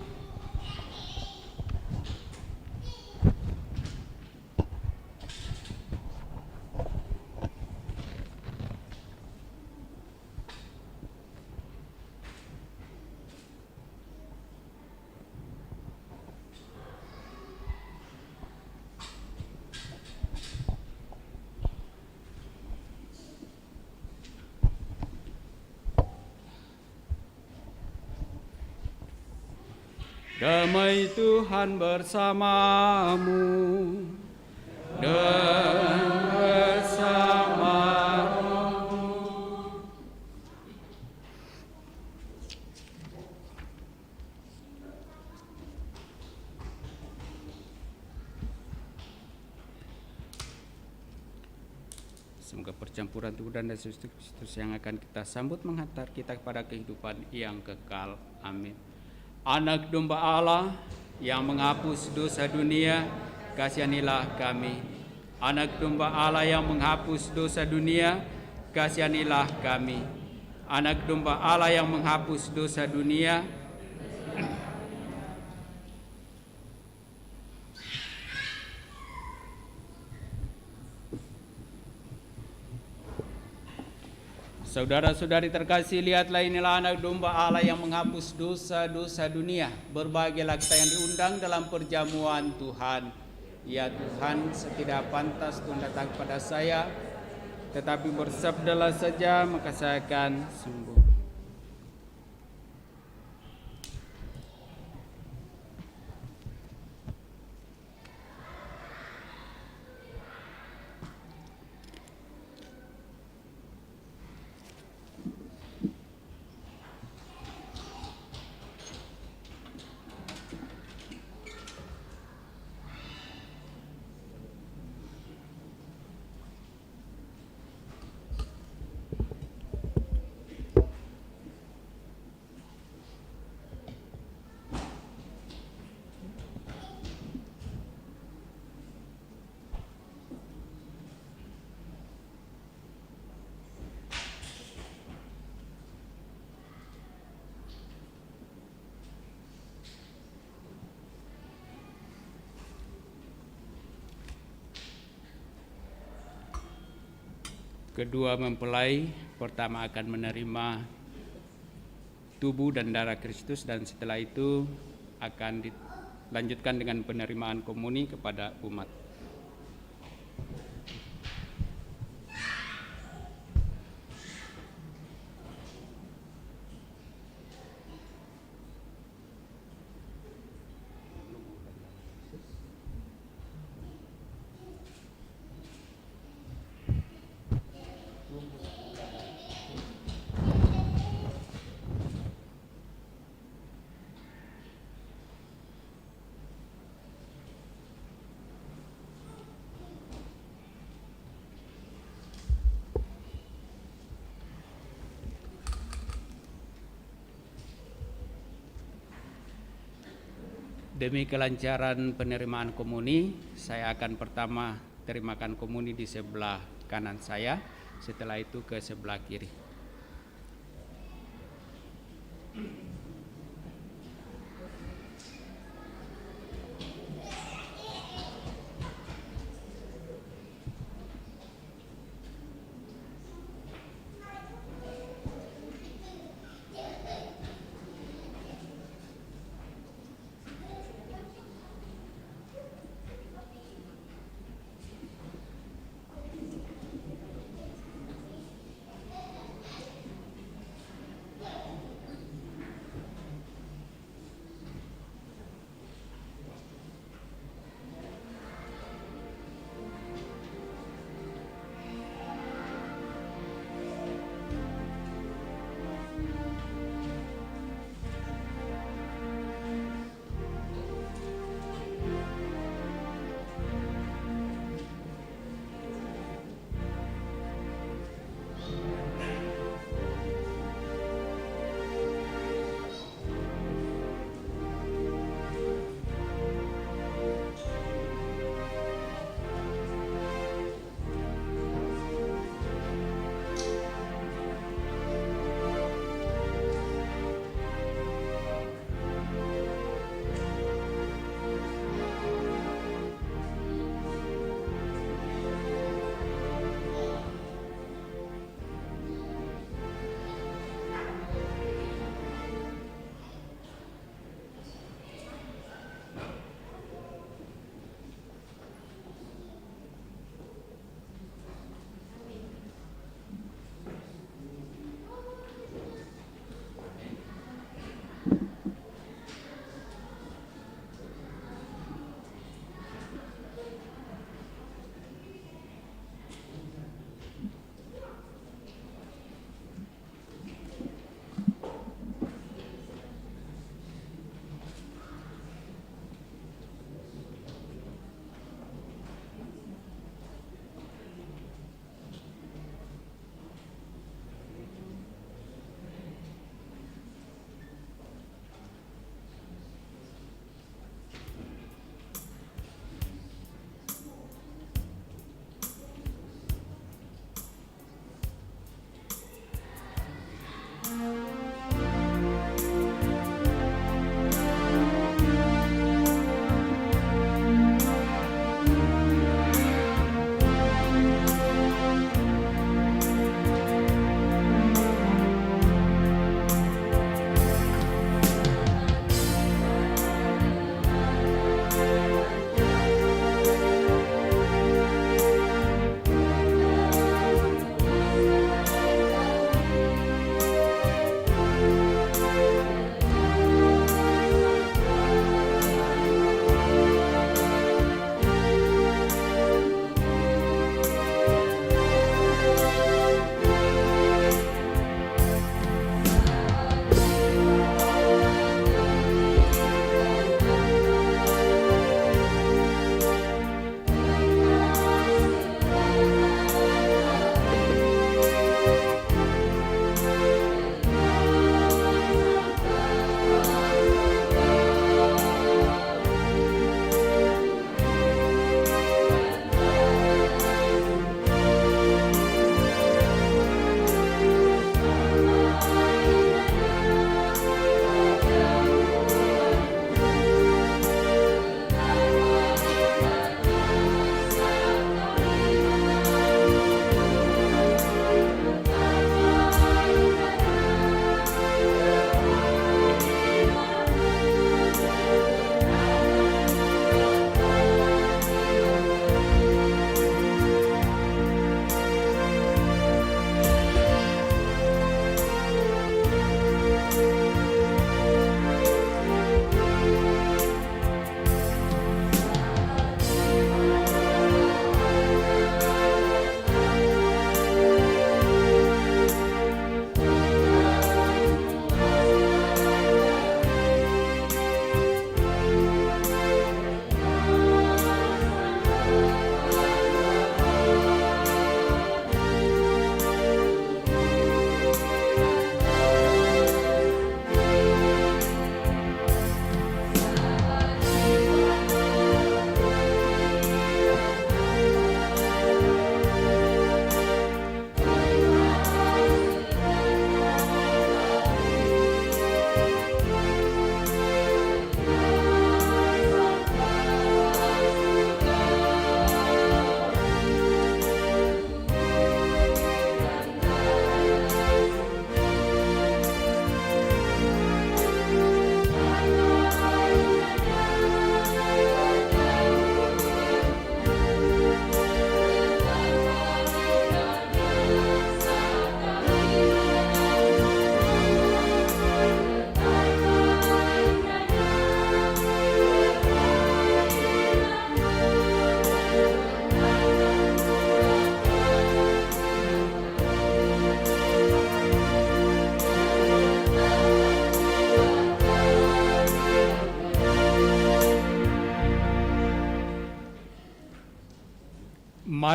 Damai Tuhan bersamamu dan bersamamu. Semoga percampuran tubuh dan Yesus Kristus yang akan kita sambut menghantar kita kepada kehidupan yang kekal. Amin. Anak domba Allah yang menghapus dosa dunia, kasihanilah kami. Anak domba Allah yang menghapus dosa dunia, kasihanilah kami. Anak domba Allah yang menghapus dosa dunia, saudara-saudari terkasih, lihatlah inilah anak domba Allah yang menghapus dosa-dosa dunia. Berbahagialah kita yang diundang dalam perjamuan Tuhan. Ya Tuhan, setidak pantas Tuhan datang kepada saya, tetapi bersabdalah saja maka saya akan sembuh. Kedua mempelai pertama akan menerima tubuh dan darah Kristus, dan setelah itu akan dilanjutkan dengan penerimaan komuni kepada umat. Demi kelancaran penerimaan komuni, saya akan pertama terimakan komuni di sebelah kanan saya, setelah itu ke sebelah kiri.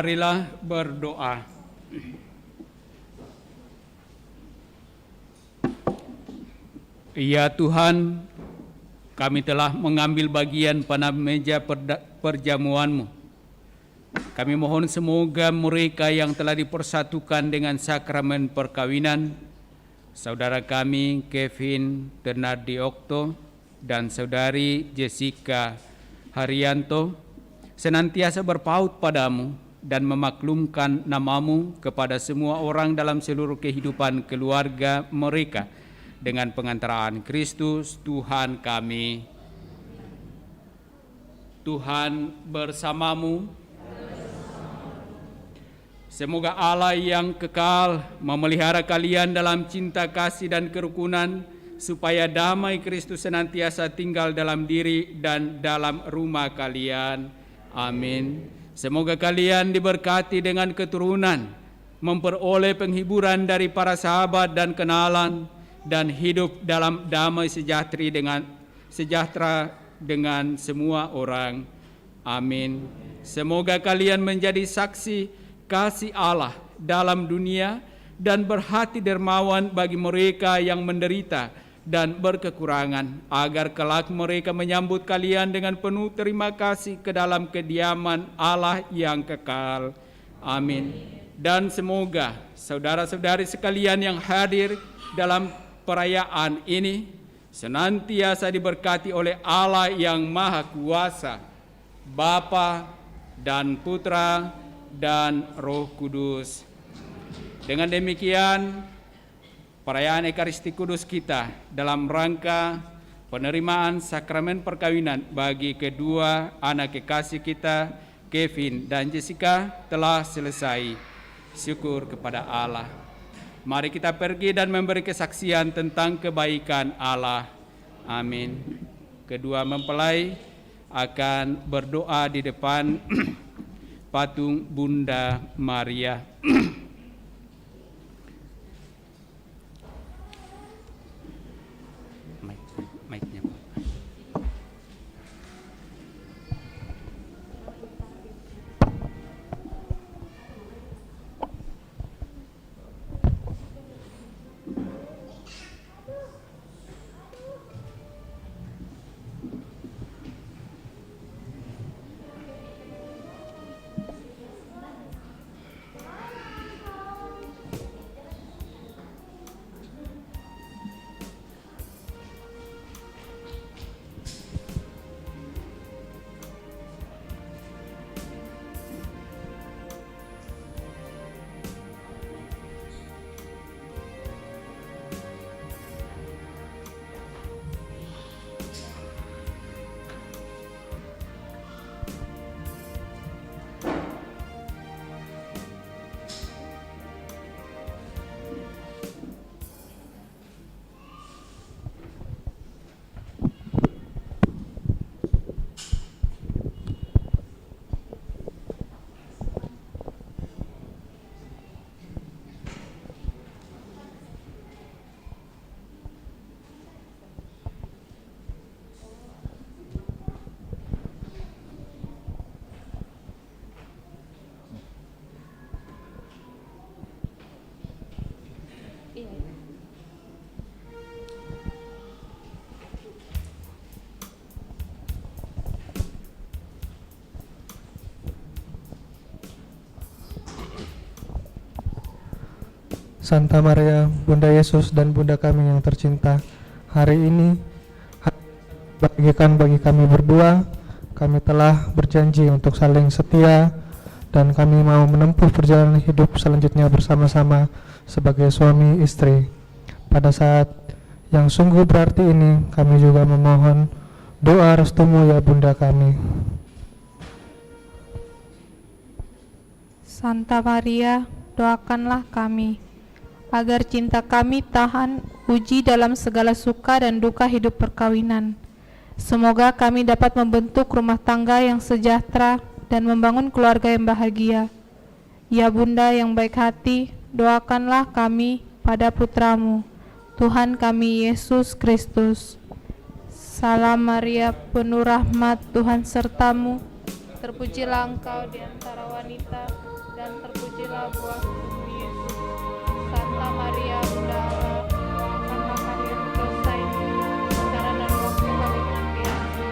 Marilah berdoa. Ya Tuhan, kami telah mengambil bagian pada meja perjamuan-Mu. Kami mohon semoga mereka yang telah dipersatukan dengan sakramen perkawinan, saudara kami Kevin Tenardi Okto dan saudari Jessica Haryanto, senantiasa berpaut padamu dan memaklumkan namamu kepada semua orang dalam seluruh kehidupan keluarga mereka dengan pengantaraan Kristus Tuhan kami. Tuhan bersamamu. Semoga Allah yang kekal memelihara kalian dalam cinta kasih dan kerukunan, supaya damai Kristus senantiasa tinggal dalam diri dan dalam rumah kalian. Amin. Semoga kalian diberkati dengan keturunan, memperoleh penghiburan dari para sahabat dan kenalan, dan hidup dalam damai sejahtera dengan semua orang. Amin. Semoga kalian menjadi saksi kasih Allah dalam dunia dan berhati dermawan bagi mereka yang menderita dan berkekurangan, agar kelak mereka menyambut kalian dengan penuh terima kasih ke dalam kediaman Allah yang kekal. Amin. Dan semoga saudara-saudari sekalian yang hadir dalam perayaan ini senantiasa diberkati oleh Allah yang Maha Kuasa, Bapa dan Putra dan Roh Kudus. Dengan demikian, perayaan Ekaristi Kudus kita dalam rangka penerimaan sakramen perkawinan bagi kedua anak kekasih kita, Kevin dan Jessica, telah selesai. Syukur kepada Allah. Mari kita pergi dan memberi kesaksian tentang kebaikan Allah. Amin. Kedua mempelai akan berdoa di depan patung Bunda Maria. Mic-nya. Santa Maria, Bunda Yesus dan Bunda kami yang tercinta, hari ini bagikan bagi kami berdua, kami telah berjanji untuk saling setia dan kami mau menempuh perjalanan hidup selanjutnya bersama-sama sebagai suami istri. Pada saat yang sungguh berarti ini, kami juga memohon doa restumu ya Bunda kami. Santa Maria, doakanlah kami agar cinta kami tahan uji dalam segala suka dan duka hidup perkawinan. Semoga kami dapat membentuk rumah tangga yang sejahtera dan membangun keluarga yang bahagia. Ya Bunda yang baik hati, doakanlah kami pada Putramu, Tuhan kami Yesus Kristus. Salam Maria, penuh rahmat, Tuhan sertamu. Terpujilah engkau di antara wanita, berkatilah buah tubuhmu Yesus. Santa Maria, Bunda Allah, doakanlah kami yang berdosa ini, sekarang dan waktu kami mati. Amin.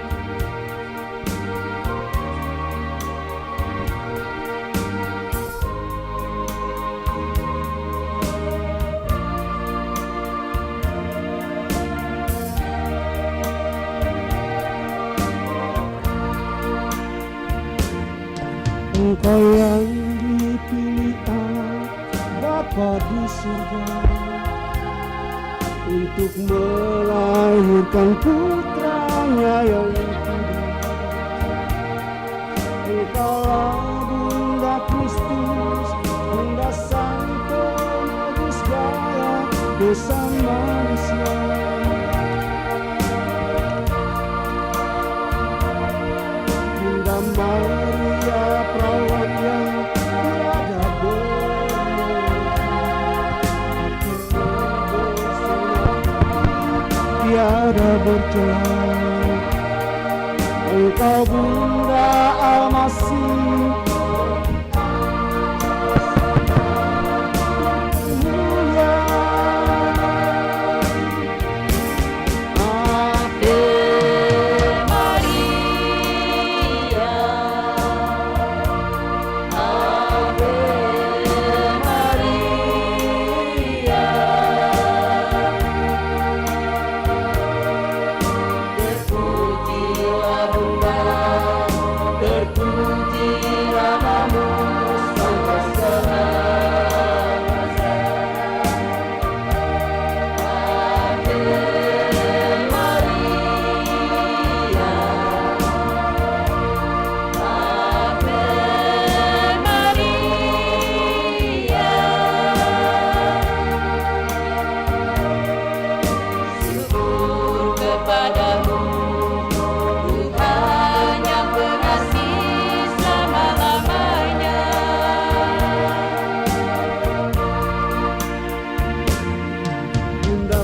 Engkau yang dipilih Allah Bapa di surga untuk melahirkan putranya yang kudus. Engkaulah Bunda Kristus, Bunda Sang Penebus segala dosa manusia. Bunda Maria, perawan yang tiada tiada bercela. Engkau Bunda Almasih, mulia. Ave Maria, Ave Maria. Terpujilah Bunda, terpuji namamu sampai selamanya. Ave Maria, Ave Maria. Syukur kepadamu Tuhan yang pengasih selama-lamanya. Bunda